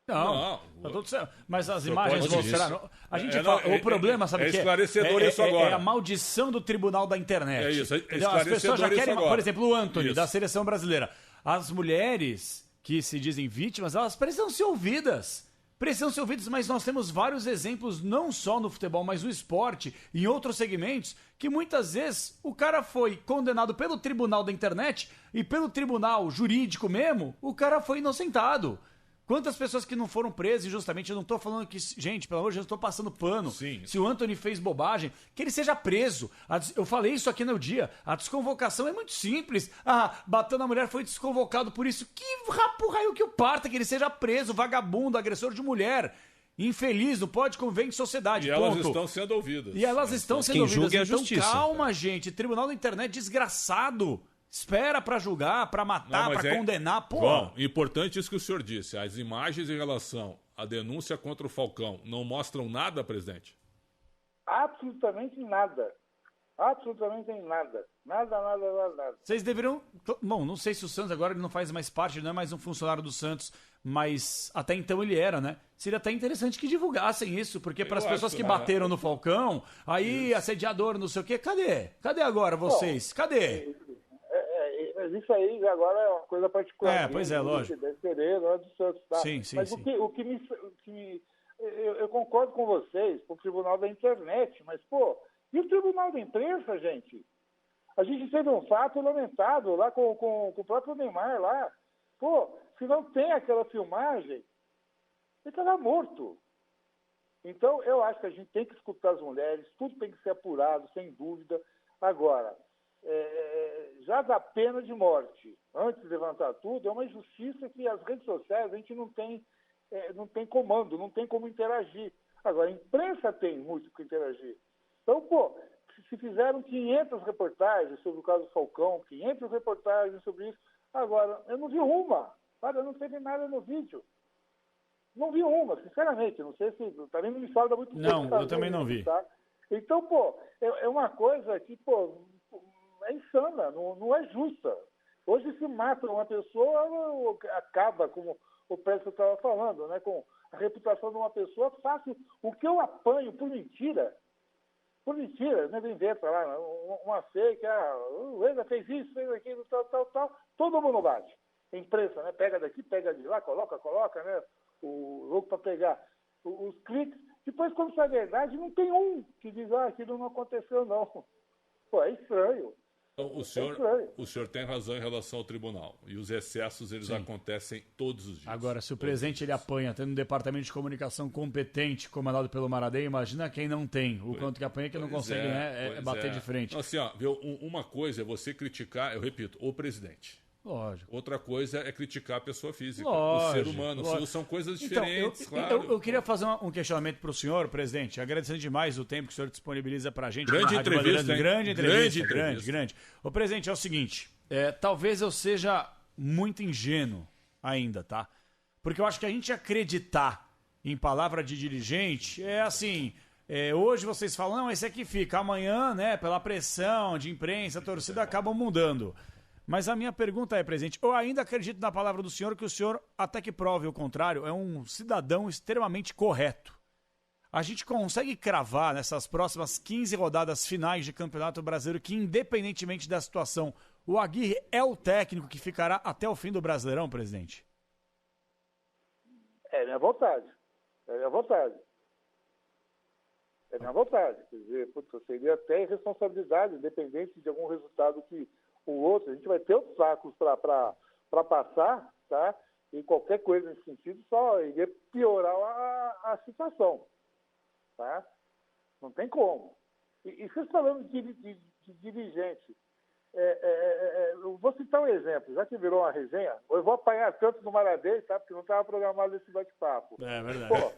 Não, tá tudo certo. Mas as imagens mostraram. A gente fala, o problema, sabe o que é? Esclarecedor isso agora. É a maldição do tribunal da internet. É isso, as pessoas já querem, agora. por exemplo, o Antony, Isso. da seleção brasileira. As mulheres que se dizem vítimas, elas precisam ser ouvidas. Mas nós temos vários exemplos, não só no futebol, mas no esporte, em outros segmentos, que muitas vezes o cara foi condenado pelo tribunal da internet e pelo tribunal jurídico mesmo, o cara foi inocentado. Quantas pessoas que não foram presas, justamente, eu não tô falando que, gente, pelo amor de Deus, eu tô passando pano. Sim. Se o Antony fez bobagem, que ele seja preso. Eu falei isso aqui no dia, a desconvocação é muito simples. Bateu na mulher, foi desconvocado por isso. Que raio que o parta, que ele seja preso, vagabundo, agressor de mulher. infeliz, não pode conviver em sociedade. E ponto. elas estão sendo ouvidas. E elas estão sendo Quem ouvidas. julga é a Então, justiça. calma, gente. Tribunal da Internet desgraçado. Espera pra julgar, pra matar, Não, mas pra condenar. Pô. Bom, importante isso que o senhor disse. As imagens em relação à denúncia contra o Falcão não mostram nada, presidente? Absolutamente nada. Absolutamente nada. Nada. Vocês deveriam... Bom, não sei se o Santos agora ele não faz mais parte, não é mais um funcionário do Santos, mas até então ele era, né? Seria até interessante que divulgassem isso, porque para as pessoas que bateram no Falcão, aí assediador, não sei o quê, cadê? Cadê agora vocês? Cadê? Mas isso aí agora é uma coisa particular. Pois é, lógico. Da Pereira, do Santos, tá? Sim, mas sim. o que me eu concordo com vocês, com o Tribunal da Internet, mas, pô, e o Tribunal da Imprensa, gente? A gente teve um fato lamentável lá com o próprio Neymar lá. Pô, se não tem aquela filmagem, ele estará morto. Então, eu acho que a gente tem que escutar as mulheres, tudo tem que ser apurado, sem dúvida. Agora, já da pena de morte, antes de levantar tudo, é uma injustiça que as redes sociais a gente não tem comando, não tem como interagir. Agora, a imprensa tem muito que interagir. Então, pô, se fizeram 500 reportagens sobre o caso do Falcão, 500 reportagens sobre isso, agora, eu não vi uma. Olha, não teve nada no vídeo. Não vi uma, sinceramente. Não sei se... Também não me fala muito. Não, eu também não vi. Tá? Então, pô, é uma coisa que, pô, é insana, não é justa. Hoje se mata uma pessoa, acaba, como o Prédio estava falando, né, com a reputação de uma pessoa fácil. O que eu apanho por mentira, né, inventa lá, uma fake, o Eza fez isso, fez aquilo, tal, todo mundo bate. A imprensa, né, pega daqui, pega de lá, coloca, né, o louco para pegar os cliques. Depois, quando sai a verdade, não tem um que diz, aquilo não aconteceu, não. Pô, é estranho. Então, o senhor tem razão em relação ao tribunal. E os excessos, eles acontecem todos os dias. Agora, se o presidente ele apanha tendo um departamento de comunicação competente, comandado pelo Maradei, imagina quem não tem. O quanto que apanha que não consegue bater de frente. Então, assim, ó, viu, uma coisa é você criticar, eu repito, o presidente. Lógico. Outra coisa é criticar a pessoa física, Lógico, o ser humano. lógico. São coisas Então, diferentes, claro. Eu queria fazer um questionamento para o senhor, presidente, agradecendo demais o tempo que o senhor disponibiliza para a gente. Grande entrevista, hein? Grande entrevista. Ô, presidente, é o seguinte, talvez eu seja muito ingênuo ainda, tá? Porque eu acho que a gente acreditar em palavra de dirigente é assim... hoje vocês falam, não, esse aqui fica. Amanhã, né, pela pressão de imprensa, a torcida acabam mudando. Mas a minha pergunta é, presidente, eu ainda acredito na palavra do senhor que o senhor, até que prove o contrário, é um cidadão extremamente correto. A gente consegue cravar nessas próximas 15 rodadas finais de Campeonato Brasileiro que, independentemente da situação, o Aguirre é o técnico que ficará até o fim do Brasileirão, presidente? É minha vontade. É minha vontade. Quer dizer, seria até irresponsabilidade, independente de algum resultado que o outro, a gente vai ter os sacos para passar, tá? E qualquer coisa nesse sentido só iria piorar a situação, tá? Não tem como. E vocês falando de dirigente, eu vou citar um exemplo, já que virou uma resenha, eu vou apanhar tanto no Maradei, tá? Porque não estava programado esse bate-papo. É verdade. Pô,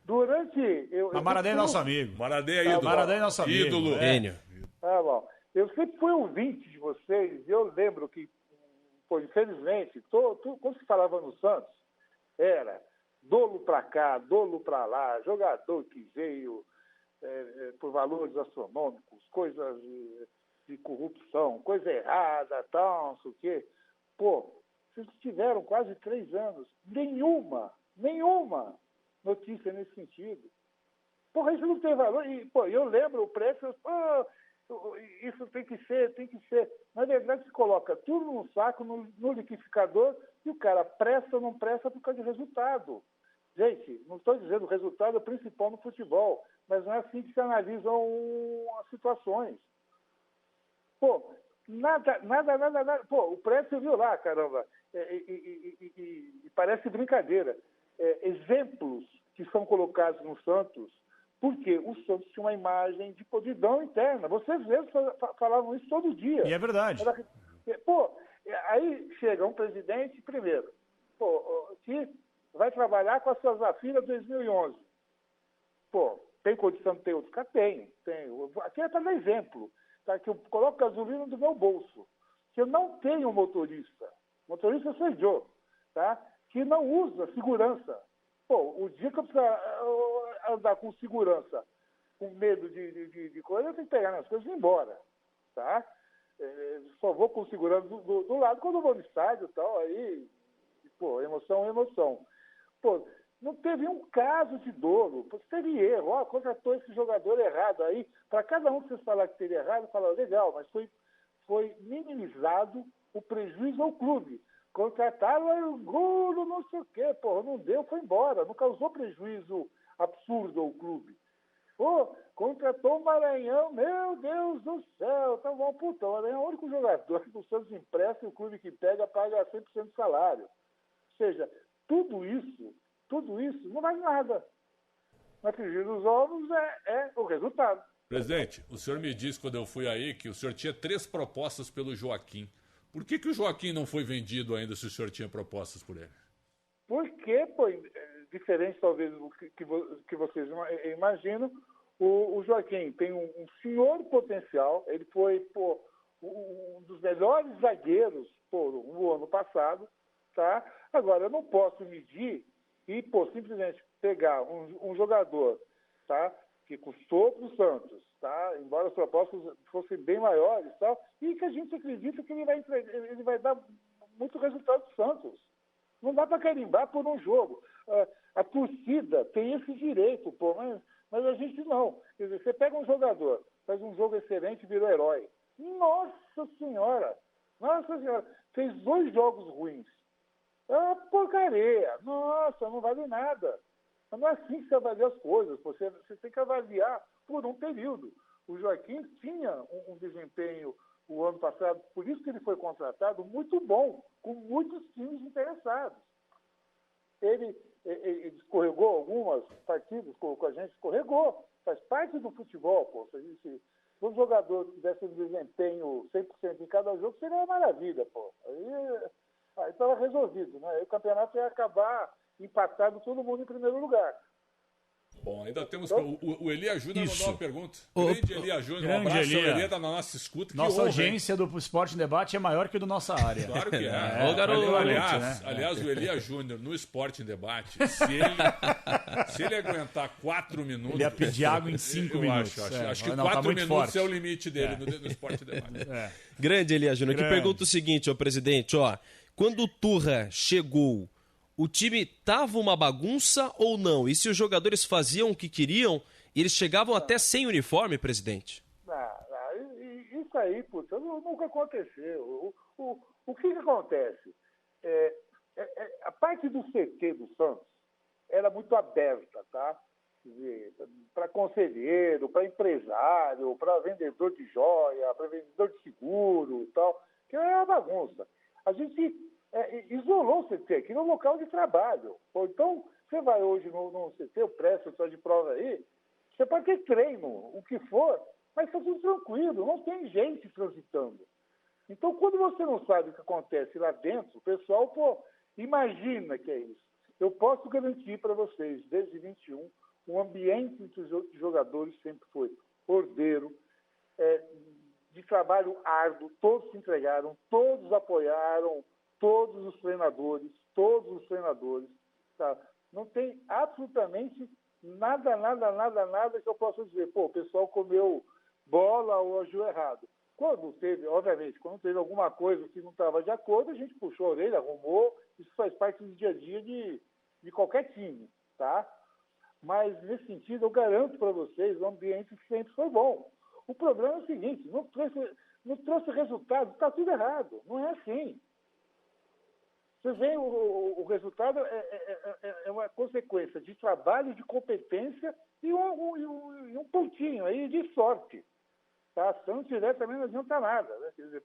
durante... Mas Maradei é nosso amigo. Maradei é ídolo. Maradei é nosso amigo. Ídolo. Gênio. Ah, bom. Eu sempre fui ouvinte de vocês e eu lembro que, pô, infelizmente, quando se falava no Santos, era dolo para cá, dolo para lá, jogador que veio por valores astronômicos, coisas de corrupção, coisa errada, tal, não sei o quê. Pô, vocês tiveram quase 3 anos, nenhuma notícia nesse sentido. Porra, isso não tem valor. E, pô, eu lembro o preço, isso tem que ser. Na verdade, se coloca tudo num saco, no liquidificador, e o cara presta ou não presta por causa de resultado. Gente, não estou dizendo o resultado é o principal no futebol, mas não é assim que se analisam as situações. Pô, nada. Pô, o preço você viu lá, caramba, e parece brincadeira. Exemplos que são colocados no Santos, porque o Santos tinha uma imagem de podridão interna. Vocês mesmos falavam isso todo dia. E é verdade. Pô, aí chega um presidente, primeiro, que vai trabalhar com a sua Zafira 2011. Pô, tem condição de ter outro carro? Tem. Aqui é para dar exemplo, tá? Que eu coloco gasolina do meu bolso. Que eu não tenho motorista. Motorista sou eu, tá? Que não usa segurança. Pô, o dia que eu precisar andar com segurança, com medo de coisa, eu tenho que pegar minhas coisas e ir embora, tá? Só vou com segurança do lado quando eu vou no estádio e tal, aí, pô, emoção é emoção. Pô, não teve um caso de dolo, teve erro, contratou esse jogador errado aí, para cada um que vocês falar que teve errado, fala, legal, mas foi minimizado o prejuízo ao clube. Contrataram o golo, não sei o quê, porra, não deu, foi embora, não causou prejuízo absurdo ao clube. Pô, contratou o Maranhão, meu Deus do céu, tá bom, puta, o Maranhão é o único jogador que o Santos empresta e o clube que pega paga 100% do salário. Ou seja, tudo isso não vale nada. Na frigir dos ovos é o resultado. Presidente, o senhor me disse quando eu fui aí que o senhor tinha 3 propostas pelo Joaquim. Por que o Joaquim não foi vendido ainda se o senhor tinha propostas por ele? Porque, pô, diferente talvez do que vocês imaginam, o Joaquim tem um senhor potencial, ele foi, pô, um dos melhores zagueiros no ano passado, tá? Agora, eu não posso medir e, pô, simplesmente pegar um jogador, tá? Que custou para o Santos, tá? Embora as propostas fossem bem maiores, tal, e que a gente acredita que ele vai dar muito resultado para o Santos. Não dá para carimbar por um jogo. A torcida tem esse direito, pô, mas a gente não. Quer dizer, você pega um jogador, faz um jogo excelente e virou herói. Nossa Senhora! Fez 2 jogos ruins. É uma porcaria. Nossa, não vale nada. Mas não é assim que você avalia as coisas. Você tem que avaliar por um período. O Joaquim tinha um desempenho o ano passado, por isso que ele foi contratado, muito bom, com muitos times interessados. Ele escorregou algumas partidas, com a gente escorregou, faz parte do futebol, pô. Se um jogador tivesse um desempenho 100% em cada jogo, seria uma maravilha, pô. Aí estava resolvido, né? Aí o campeonato ia acabar empatado todo mundo em primeiro lugar. Bom, ainda temos... O Elia Júnior mandou uma pergunta. Grande Elia Júnior, um abraço ao Elia da nossa escuta. Nossa audiência do Esporte em Debate é maior que do nossa área. Claro que é. Aliás, o Elia Júnior no Esporte em Debate, se ele aguentar 4 minutos... Ele ia pedir água em 5 minutos. Acho que 4 minutos é o limite dele no Esporte em Debate. Grande Elia Júnior, que pergunta o seguinte, presidente, quando o Turra chegou... O time tava uma bagunça ou não? E se os jogadores faziam o que queriam, eles chegavam até sem uniforme, presidente? Isso aí, puta, nunca aconteceu. O que acontece? A parte do CT do Santos era muito aberta, tá? Para conselheiro, para empresário, para vendedor de joia, para vendedor de seguro e tal, que é uma bagunça. A gente... isolou o CT, aqui no local de trabalho. Então, você vai hoje no CT, o presto de prova aí, você pode ter treino, o que for, mas está tudo tranquilo, não tem gente transitando. Então, quando você não sabe o que acontece lá dentro, o pessoal, imagina que é isso. Eu posso garantir para vocês, desde 21, o ambiente entre os jogadores sempre foi ordeiro, de trabalho árduo, todos se entregaram, todos apoiaram, todos os treinadores, tá? Não tem absolutamente nada que eu possa dizer, o pessoal comeu bola ou agiu errado. Quando teve alguma coisa que não estava de acordo, a gente puxou a orelha, arrumou, isso faz parte do dia a dia de qualquer time, tá? Mas, nesse sentido, eu garanto para vocês, o ambiente sempre foi bom. O problema é o seguinte, não trouxe resultado, está tudo errado, não é assim. Você vê, o resultado é uma consequência de trabalho, de competência e um pontinho aí de sorte. Tá? Se não tiver, também não adianta nada. Né? Quer dizer,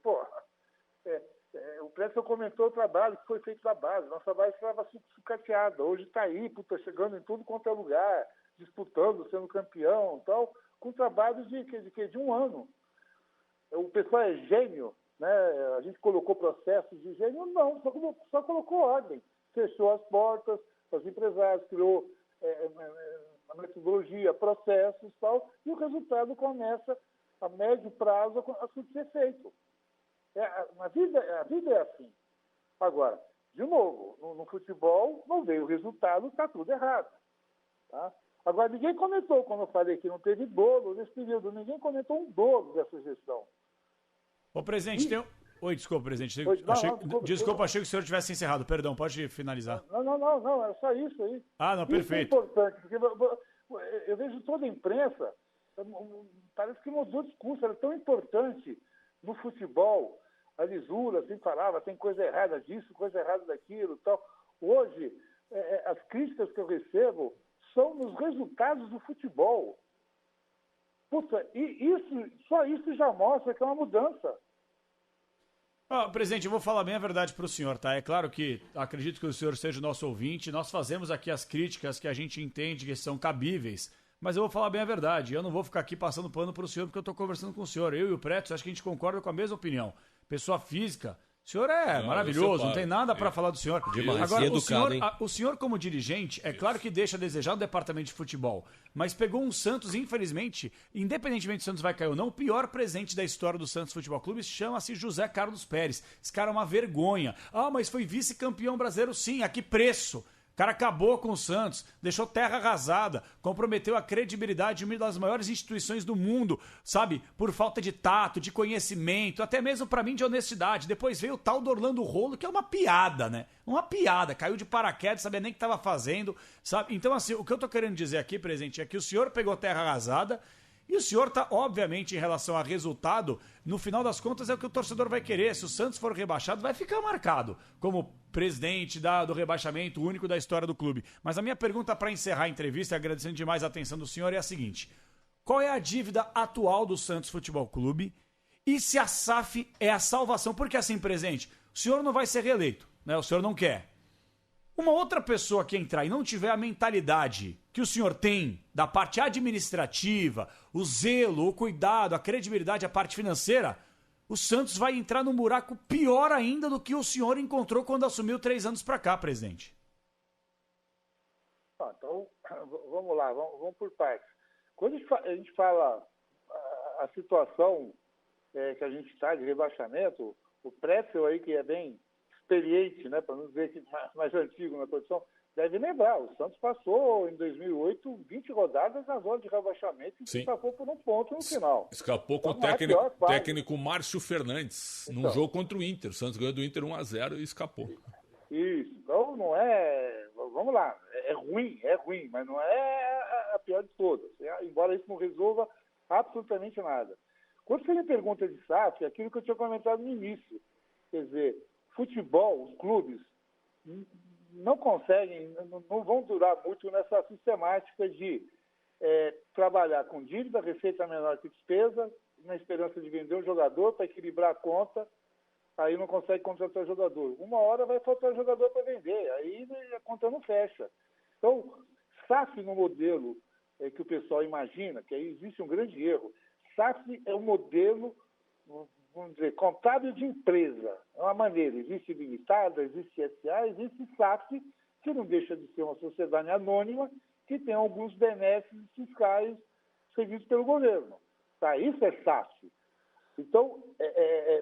o Preston comentou o trabalho que foi feito na base. Nossa base estava sucateada. Hoje está aí, chegando em tudo quanto é lugar, disputando, sendo campeão e tal, com trabalho de 1 ano. O pessoal é gênio. Né? A gente colocou processos de gênio? Não, só colocou ordem. Fechou as portas, com os empresários, criou a metodologia, processos e tal, e o resultado começa, a médio prazo, a ser feito. A vida é assim. Agora, de novo, no futebol, não veio o resultado, está tudo errado. Tá? Agora, ninguém comentou, quando eu falei que não teve dolo nesse período, ninguém comentou um dolo dessa gestão. Ô, presidente, Oi, desculpa, presidente. Desculpa, achei que o senhor tivesse encerrado. Perdão, pode finalizar. Não, é só isso aí. Ah, não, perfeito. Isso é importante, porque eu vejo toda a imprensa, parece que mudou o discurso, era tão importante no futebol. A lisura, assim, falava, tem coisa errada disso, coisa errada daquilo, tal. Hoje, as críticas que eu recebo são nos resultados do futebol. Puta, só isso já mostra que é uma mudança. Presidente, eu vou falar bem a verdade para o senhor, tá? É claro que acredito que o senhor seja o nosso ouvinte, nós fazemos aqui as críticas que a gente entende que são cabíveis, mas eu vou falar bem a verdade, eu não vou ficar aqui passando pano para o senhor porque eu estou conversando com o senhor. Eu e o Preto, acho que a gente concorda com a mesma opinião. Pessoa física, o senhor é maravilhoso, não tem nada para falar do senhor. Demais. Agora, Educado, o senhor como dirigente, é claro que deixa a desejar no departamento de futebol, mas pegou um Santos, infelizmente, independentemente se o Santos vai cair ou não, o pior presente da história do Santos Futebol Clube chama-se José Carlos Pérez. Esse cara é uma vergonha. Mas foi vice-campeão brasileiro sim, a que preço? O cara acabou com o Santos, deixou terra arrasada, comprometeu a credibilidade de uma das maiores instituições do mundo, sabe? Por falta de tato, de conhecimento, até mesmo pra mim de honestidade. Depois veio o tal do Orlando Rolo, que é uma piada, né? Uma piada, caiu de paraquedas, sabia nem o que estava fazendo, sabe? Então, assim, o que eu tô querendo dizer aqui, presidente, é que o senhor pegou terra arrasada, e o senhor tá, obviamente, em relação a resultado, no final das contas é o que o torcedor vai querer. Se o Santos for rebaixado, vai ficar marcado como presidente do rebaixamento único da história do clube. Mas a minha pergunta para encerrar a entrevista, agradecendo demais a atenção do senhor, é a seguinte: qual é a dívida atual do Santos Futebol Clube e se a SAF é a salvação? Porque assim, presidente, o senhor não vai ser reeleito, né? O senhor não quer. Uma outra pessoa que entrar e não tiver a mentalidade que o senhor tem da parte administrativa, o zelo, o cuidado, a credibilidade, a parte financeira, o Santos vai entrar num buraco pior ainda do que o senhor encontrou quando assumiu 3 anos para cá, presidente. Então, vamos lá, vamos por partes. Quando a gente fala a situação que a gente está de rebaixamento, o Pretzel aí, que é bem experiente, né, para não dizer que mais antigo na posição, deve lembrar, o Santos passou em 2008 20 rodadas na zona de rebaixamento e escapou por um ponto no final. Escapou com então, o técnico Márcio Fernandes, num jogo contra o Inter. O Santos ganhou do Inter 1-0 e escapou. Isso, então não é... Vamos lá, é ruim, mas não é a pior de todas, embora isso não resolva absolutamente nada. Quando você me pergunta de SAF, é aquilo que eu tinha comentado no início, quer dizer, futebol, os clubes não conseguem, não vão durar muito nessa sistemática de trabalhar com dívida, receita menor que despesa, na esperança de vender um jogador para equilibrar a conta, aí não consegue contratar jogador. Uma hora vai faltar jogador para vender, aí a conta não fecha. Então, SAF no modelo que o pessoal imagina, que aí existe um grande erro, SAF é um modelo, vamos dizer, contábil de empresa. É uma maneira, existe limitada, existe SA, existe SAF, que não deixa de ser uma sociedade anônima, que tem alguns benefícios fiscais servidos pelo governo. Tá? Isso é SAF. Então,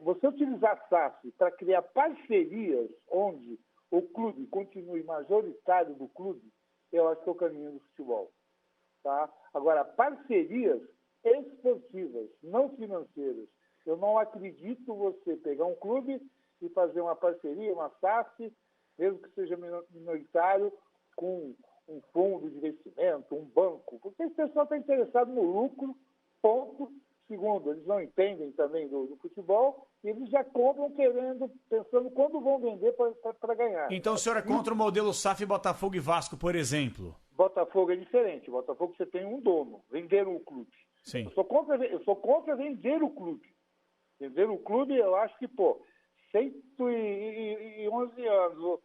você utilizar SAF para criar parcerias onde o clube continue majoritário do clube, eu acho que é o caminho do futebol. Tá? Agora, parcerias esportivas, não financeiras. Eu não acredito você pegar um clube e fazer uma parceria, uma SAF, mesmo que seja minoritário, com um fundo de investimento, um banco, porque esse pessoal está interessado no lucro, ponto. Segundo, eles não entendem também do futebol e eles já compram pensando quando vão vender para ganhar. Então o senhor é contra o modelo SAF Botafogo e Vasco, por exemplo? Botafogo é diferente. Botafogo você tem um dono, venderam o clube. Sim. Eu sou contra vender o clube. Vender o clube, eu acho que, 111 anos,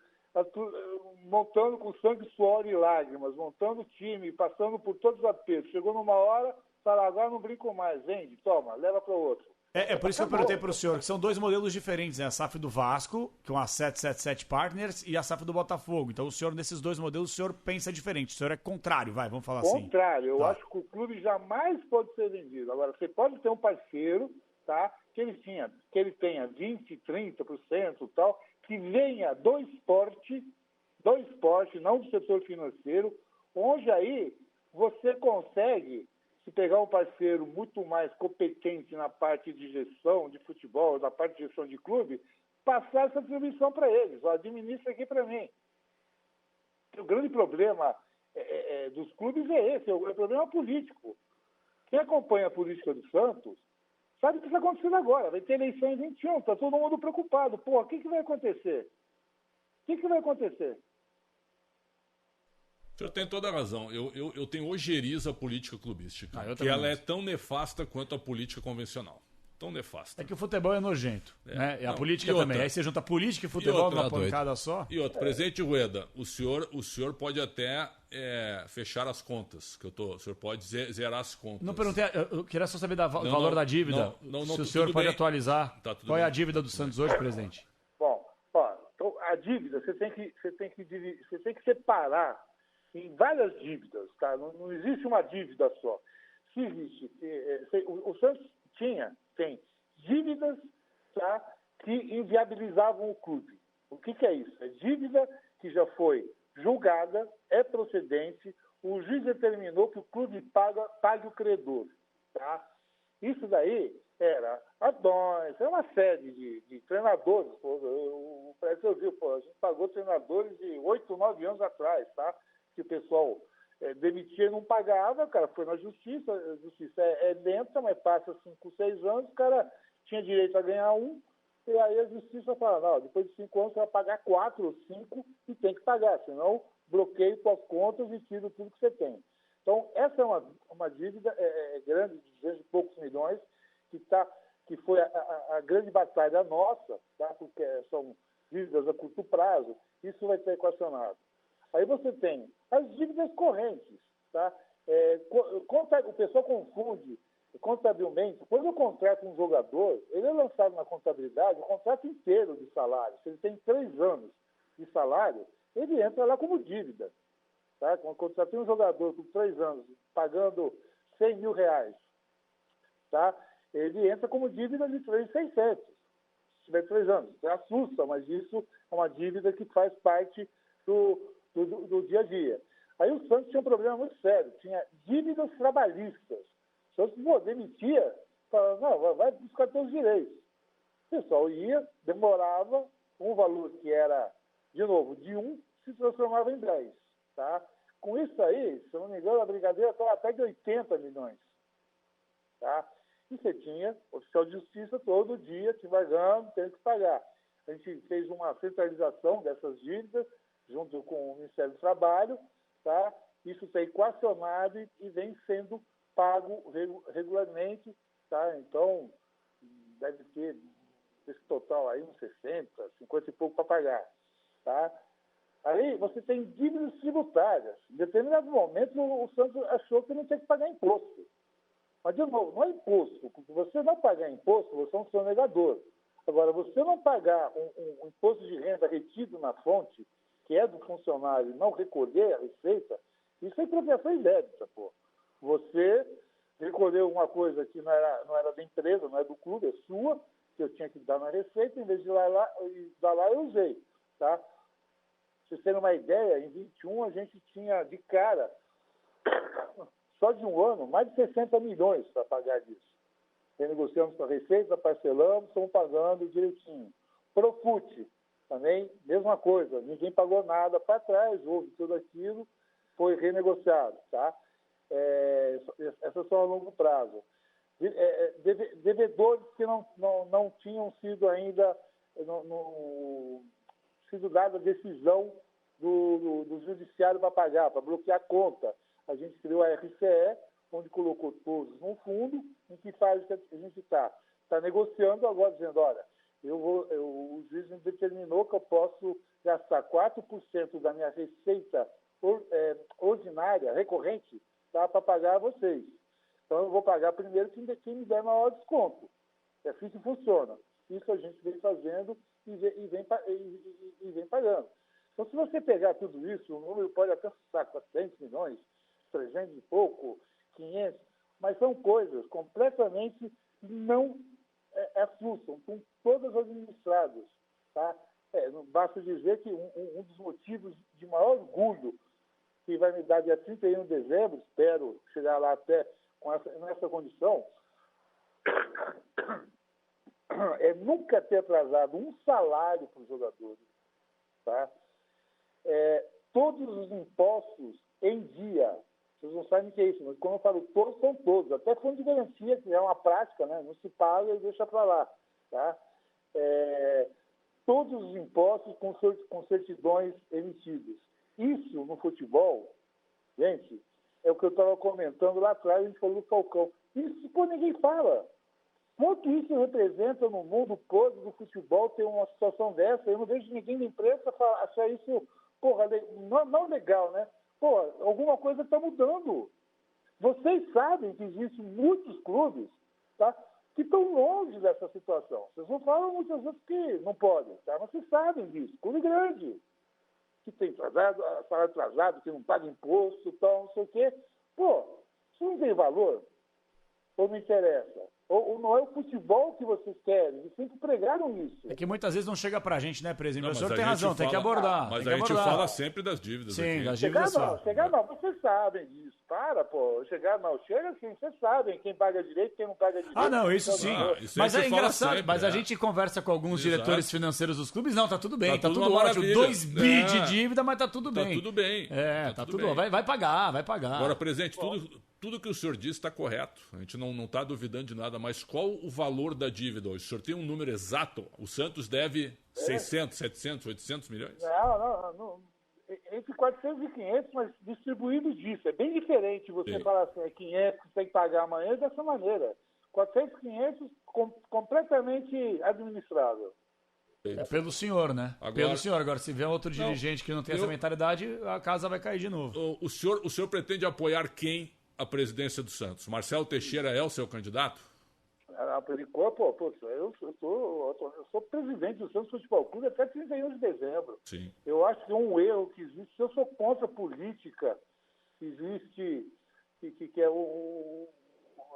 montando com sangue, suor e lágrimas, montando time, passando por todos os apertos. Chegou numa hora, fala, agora não brinco mais, vende, toma, leva para o outro. É por isso que eu perguntei para o senhor, que são dois modelos diferentes, né? A SAF do Vasco, que é uma 777 Partners, e a SAF do Botafogo. Então, o senhor, nesses dois modelos, o senhor pensa diferente. O senhor é contrário, vamos falar assim. Contrário, eu acho que o clube jamais pode ser vendido. Agora, você pode ter um parceiro, tá? Que ele tenha 20%, 30% e tal, que venha do esporte, não do setor financeiro, onde aí você consegue, se pegar um parceiro muito mais competente na parte de gestão de futebol, na parte de gestão de clube, passar essa atribuição para eles. Administra aqui para mim. O grande problema dos clubes é esse, o problema político. Quem acompanha a política do Santos sabe o que está acontecendo agora. Vai ter eleição em 21, está todo mundo preocupado. Pô, o que vai acontecer? O que vai acontecer? O senhor tem toda a razão. Eu tenho ojeriza a política clubística. Eu que ela é tão nefasta quanto a política convencional. Tão nefasta. É que o futebol é nojento, né? E a política outra, também. Aí você junta política e futebol numa pancada só. E outro, presidente Rueda, o senhor pode até fechar as contas, o senhor pode zerar as contas. Não perguntei, eu queria só saber do valor da dívida. Se o senhor pode atualizar. Qual é a dívida do Santos hoje, presidente? Bom, então a dívida, você tem que separar em várias dívidas, tá? Não existe uma dívida só. Se existe, o Santos tem dívidas, tá, que inviabilizavam o clube. O que é isso? É dívida que já foi julgada, é procedente, o juiz determinou que o clube pague o credor. Tá? Isso daí era uma série de treinadores. O Brasil viu, a gente pagou treinadores de 8, 9 anos atrás, tá? Que o pessoal demitia e não pagava, o cara foi na justiça, a justiça é lenta, mas passa 5, 6 anos, o cara tinha direito a ganhar 1, e aí a justiça fala, não, depois de 5 anos você vai pagar 4 ou 5 e tem que pagar, senão bloqueio suas contas e tira tudo que você tem. Então, essa é uma dívida grande, de 200 e poucos milhões, que foi a grande batalha nossa, tá? Porque são dívidas a curto prazo, isso vai ser equacionado. Aí você tem as dívidas correntes, tá? O pessoal confunde contabilmente. Quando eu contrato um jogador, ele é lançado na contabilidade o contrato inteiro de salário. Se ele tem 3 anos de salário, ele entra lá como dívida. Tá? Quando eu contratei um jogador com 3 anos, pagando R$100 mil, tá? Ele entra como dívida de 3.600. Se tiver 3 anos. Você assusta, mas isso é uma dívida que faz parte do dia a dia. Aí o Santos tinha um problema muito sério, tinha dívidas trabalhistas. O Santos demitia, falava, não, vai buscar seus direitos. O pessoal ia, demorava, um valor que era, de novo, de 1, se transformava em 10. Tá? Com isso aí, se eu não me engano, a Brigadeira estava até de 80 milhões. Tá? E você tinha oficial de justiça todo dia te pagando, tendo que pagar. A gente fez uma centralização dessas dívidas, junto com o Ministério do Trabalho, tá? Isso está equacionado e vem sendo pago regularmente, tá? Então, deve ter esse total aí uns 60, 50 e pouco para pagar, tá? Aí você tem dívidas tributárias. Em determinado momento, o Santos achou que não tinha que pagar imposto. Mas, de novo, não é imposto. Se você não pagar imposto, você é um sonegador. Agora, você não pagar um imposto de renda retido na fonte, que é do funcionário, não recolher a receita, isso é expropriação indébita, pô. Você recolheu uma coisa que não era da empresa, não é do clube, é sua, que eu tinha que dar na receita, em vez de dar lá eu usei, tá? Pra vocês terem uma ideia, em 21 a gente tinha de cara, só de um ano, mais de 60 milhões para pagar disso. Renegociamos com a receita, parcelamos, estamos pagando direitinho. Profute. Também, mesma coisa, ninguém pagou nada para trás, houve tudo aquilo, foi renegociado, tá? Essas são a longo prazo. Devedores que não tinham sido ainda, sido dada a decisão do judiciário para pagar, para bloquear a conta. A gente criou a RCE, onde colocou todos num fundo, em que faz que a gente está negociando agora, dizendo, olha, o juiz me determinou que eu posso gastar 4% da minha receita ordinária, recorrente, tá, para pagar a vocês. Então, eu vou pagar primeiro quem me der maior desconto. É assim que funciona. Isso a gente vem fazendo e vem pagando. Então, se você pegar tudo isso, o número pode até estar 400 milhões, 300 e pouco, 500, mas são coisas completamente não assustam, são todas administradas. Tá? Não basta dizer que um dos motivos de maior orgulho que vai me dar dia 31 de dezembro, espero chegar lá até nessa condição, é nunca ter atrasado um salário para os jogadores. Tá? Todos os impostos em dia. Vocês não sabem o que é isso, mas quando eu falo todos, são todos. Até fundo de garantia, que é uma prática, né? Não se paga e deixa para lá. Tá? Todos os impostos com certidões emitidas. Isso no futebol, gente, é o que eu estava comentando lá atrás, a gente falou do Falcão. Isso, ninguém fala. Quanto isso representa no mundo podre do futebol ter uma situação dessa? Eu não vejo ninguém da imprensa achar isso, não legal, né? Alguma coisa está mudando. Vocês sabem que existem muitos clubes, tá, que estão longe dessa situação. Vocês não falam muitas vezes que não podem, tá? Mas vocês sabem disso. Clube grande, que tem salário atrasado, que não paga imposto, tal, não sei o quê. Isso não tem valor? Ou não interessa? Ou não é o futebol que vocês querem? Eles sempre pregaram isso. É que muitas vezes não chega pra gente, né, presidente? Não, o senhor tem razão, tem que abordar. Mas a gente fala sempre das dívidas. Sim, aqui. das dívidas. Chegar não, vocês sabem disso. Chega assim, vocês sabem quem paga direito, quem não paga direito. Ah, não, isso sim. Mas é engraçado, sempre, mas a gente conversa com alguns diretores financeiros dos clubes, não, tá tudo bem, tá tudo ótimo. Maravilha. 2 bi de dívida, mas tá tudo bem. Tá tudo bem. Tá tudo bem. Vai pagar. Agora, presidente, tudo que o senhor disse está correto. A gente não está duvidando de nada, mas qual o valor da dívida hoje? O senhor tem um número exato? O Santos deve 600, 700, 800 milhões? Não. Entre 400 e 500, mas distribuído disso. É bem diferente você falar assim, 500 que você tem que pagar amanhã dessa maneira. 400, 500, completamente administrável. É pelo senhor, né? Pelo senhor. Agora, se vier outro dirigente que não tem essa mentalidade, a casa vai cair de novo. O senhor pretende apoiar quem à presidência do Santos? Marcelo Teixeira é o seu candidato? Por enquanto, eu sou presidente do Santos Futebol Clube até 31 de dezembro. Sim. Eu acho que é um erro que existe. Eu sou contra a política que existe, que é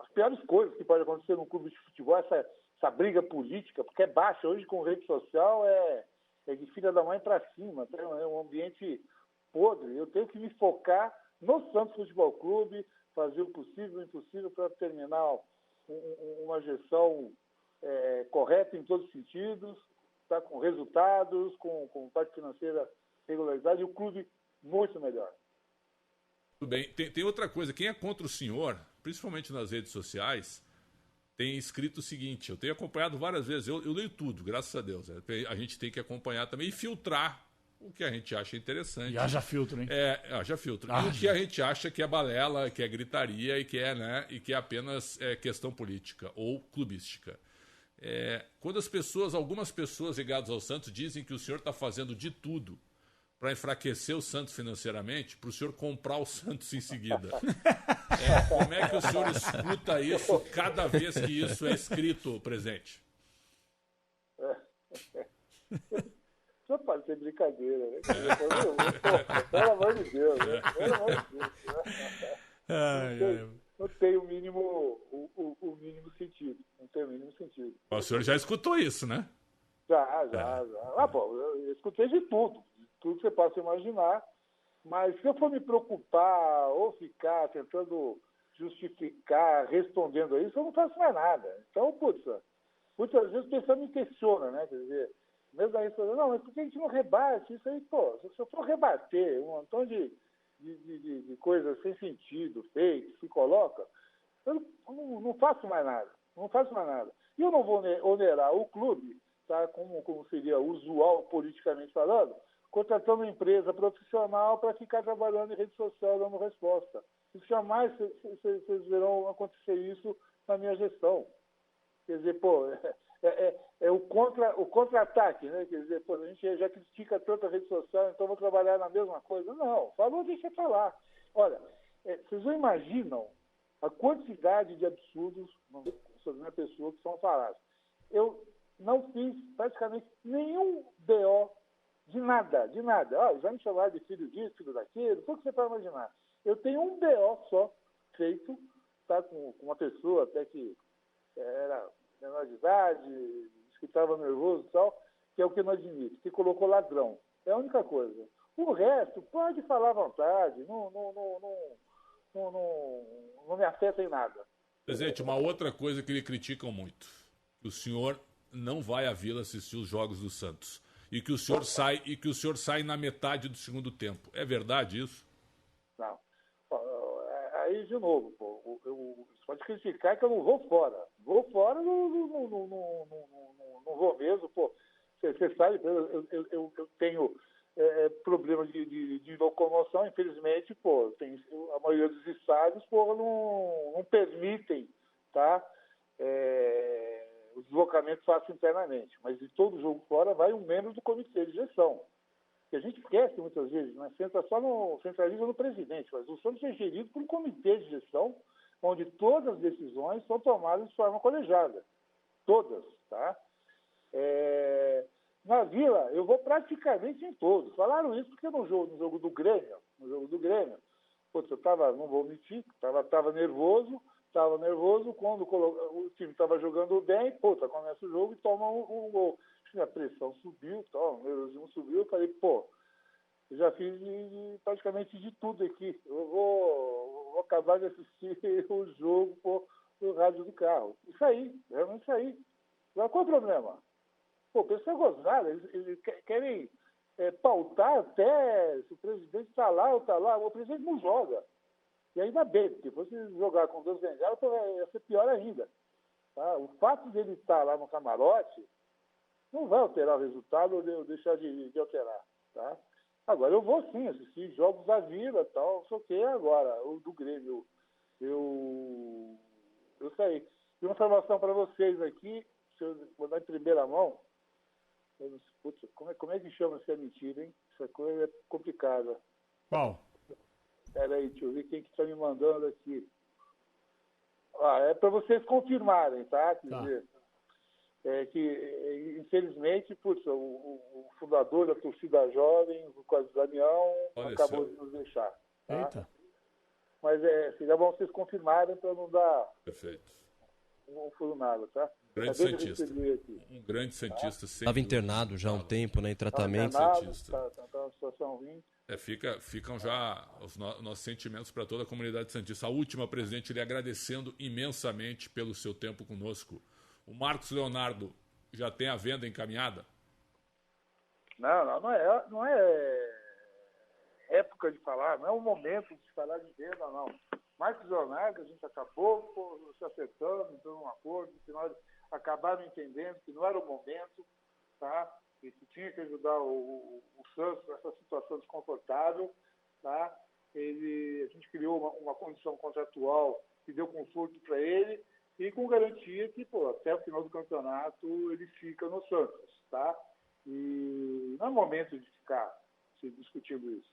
as piores coisas que podem acontecer num clube de futebol, essa briga política, porque é baixa. Hoje, com rede social, é de filha da mãe para cima. Então, é um ambiente podre. Eu tenho que me focar no Santos Futebol Clube, fazer o possível e o impossível para terminar uma gestão correta em todos os sentidos, tá, com resultados, com parte financeira regularizada e o clube muito melhor. Tudo bem. Tem outra coisa. Quem é contra o senhor, principalmente nas redes sociais, tem escrito o seguinte, eu tenho acompanhado várias vezes, eu leio tudo, graças a Deus. A gente tem que acompanhar também e filtrar o que a gente acha interessante. E haja filtro, hein? Haja filtro. E o que a gente acha que é balela, que é gritaria e que é apenas questão política ou clubística. Quando algumas pessoas ligadas ao Santos dizem que o senhor está fazendo de tudo para enfraquecer o Santos financeiramente, para o senhor comprar o Santos em seguida. Como é que o senhor escuta isso cada vez que isso é escrito, presidente? Só pode ser brincadeira, né? Pelo amor de Deus, né? Pelo amor de Deus. Não tem o mínimo sentido. Não tem o mínimo sentido. O senhor já escutou isso, né? Já. Eu escutei de tudo que você possa imaginar, mas se eu for me preocupar ou ficar tentando justificar, respondendo a isso, eu não faço mais nada. Então, muitas vezes o pessoal me questiona, né? Quer dizer, mesmo aí falando, não, mas por que a gente não rebate isso aí? Se eu for rebater um montão de coisas sem sentido, fake, se coloca, eu não faço mais nada. E eu não vou onerar o clube, tá? Como seria usual politicamente falando, contratando uma empresa profissional para ficar trabalhando em rede social dando resposta. Isso jamais vocês verão acontecer isso na minha gestão. Quer dizer, o contra-ataque, né? Quer dizer, a gente já critica tanto a rede social, então vou trabalhar na mesma coisa. Não, falou, deixa falar. Olha, vocês não imaginam a quantidade de absurdos sobre minha pessoa que são falados. eu não fiz praticamente nenhum BO de nada. Já me chamaram de filho disso, filho daquilo, tudo que você pode imaginar. Eu tenho um BO só feito, tá, com uma pessoa até que era menor de idade, que estava nervoso e tal, que é o que eu não admito, que colocou ladrão. É a única coisa. O resto, pode falar à vontade, não me afeta em nada. Presidente, uma outra coisa que lhe criticam muito, que o senhor não vai à Vila assistir os jogos do Santos. E que o senhor sai na metade do segundo tempo. É verdade isso? Não. Aí, de novo, pô, você pode criticar que eu não vou fora. Vou fora, não vou mesmo, pô. Você sabe, eu tenho problema de locomoção, infelizmente, pô, a maioria dos estádios, pô, não permitem, tá? O deslocamento faço internamente, mas de todo jogo fora vai um membro do comitê de gestão. Que a gente esquece muitas vezes, né? Centraliza no presidente, mas o Santos é gerido por um comitê de gestão, onde todas as decisões são tomadas de forma colegiada. Todas, tá? Na Vila, eu vou praticamente em todos. Falaram isso porque no jogo do Grêmio, putz, eu estava, não vou mentir, estava nervoso quando o time estava jogando bem, começa o jogo e toma um gol. A pressão subiu, o nervosismo subiu, eu falei, eu já fiz praticamente de tudo aqui. Eu vou acabar de assistir o jogo no rádio do carro. Isso aí, realmente isso aí. Agora, qual é o problema? O pessoal gozado, eles querem pautar até se o presidente está lá ou está lá. O presidente não joga. E ainda bem, porque se você jogar com 2 bengalas, ia ser pior ainda. Tá? O fato dele estar lá no camarote não vai alterar o resultado ou deixar de alterar. Tá? Agora, eu vou sim assistir jogos da Vila, tal, só que agora, o do Grêmio, eu saí. E uma informação para vocês aqui, se eu vou dar em primeira mão, como é que chama essa mentira, hein? Essa coisa é complicada. Qual? Peraí, deixa eu ver quem que está me mandando aqui. É para vocês confirmarem, tá? Quer dizer, que infelizmente, o fundador da torcida jovem, o Quase Damião, acabou de nos deixar. Tá? Eita. Mas seria bom vocês confirmarem para não dar. Perfeito. Não furo nada, tá? Grande cientista. Um grande cientista. Estava internado já há um tempo, né, em tratamento. Está numa situação ruim. Ficam já os nossos sentimentos para toda a comunidade santista. A última, presidente, lhe agradecendo imensamente pelo seu tempo conosco. O Marcos Leonardo já tem a venda encaminhada? Não é época de falar, não é o momento de falar de venda, não. Marcos Leonardo, a gente acabou se acertando, entrando num acordo, que nós acabaram entendendo que não era o momento, tá? Que tinha que ajudar o Santos nessa situação desconfortável, tá? A gente criou uma condição contratual que deu conforto para ele e com garantia que, até o final do campeonato ele fica no Santos, tá? E não é momento de ficar se discutindo isso.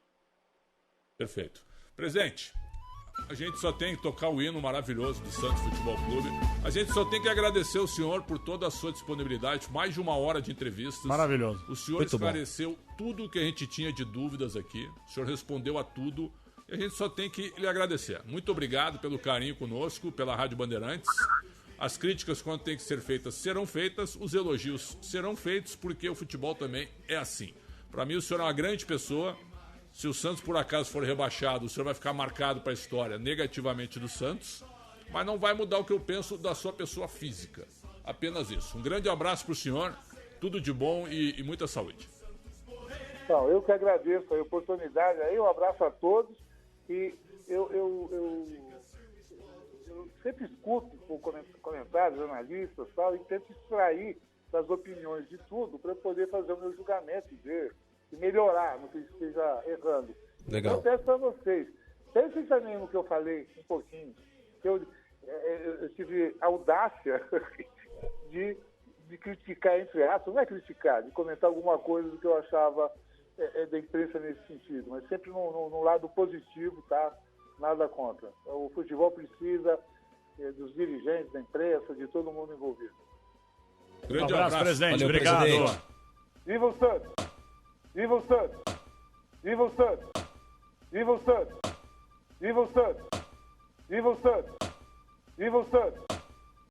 Perfeito. Presidente, a gente só tem que tocar o hino maravilhoso do Santos Futebol Clube. A gente só tem que agradecer o senhor por toda a sua disponibilidade. Mais de 1 hora de entrevistas. Maravilhoso. O senhor esclareceu tudo o que a gente tinha de dúvidas aqui. O senhor respondeu a tudo. E a gente só tem que lhe agradecer. Muito obrigado pelo carinho conosco, pela Rádio Bandeirantes. As críticas, quando tem que ser feitas, serão feitas. Os elogios serão feitos, porque o futebol também é assim. Para mim, o senhor é uma grande pessoa. Se o Santos, por acaso, for rebaixado, o senhor vai ficar marcado para a história negativamente do Santos, mas não vai mudar o que eu penso da sua pessoa física. Apenas isso. Um grande abraço para o senhor, tudo de bom e muita saúde. Então, eu que agradeço a oportunidade aí, um abraço a todos e eu sempre escuto comentários, jornalistas e tal, e tento extrair das opiniões de tudo para poder fazer o meu julgamento, ver e melhorar, não que esteja errando. Legal. Eu peço para vocês, pensem também no que eu falei um pouquinho, que eu tive audácia de criticar, entre aspas, não é criticar, de comentar alguma coisa do que eu achava da imprensa nesse sentido, mas sempre no lado positivo, tá? Nada contra. O futebol precisa dos dirigentes, da imprensa, de todo mundo envolvido. Grande abraço, presidente. Valeu, Obrigado. presidente. Viva o Santos! Viva o Santos! Viva o Santos! Viva o Santos! Viva o Santos! Viva o Santos! Viva o Santos!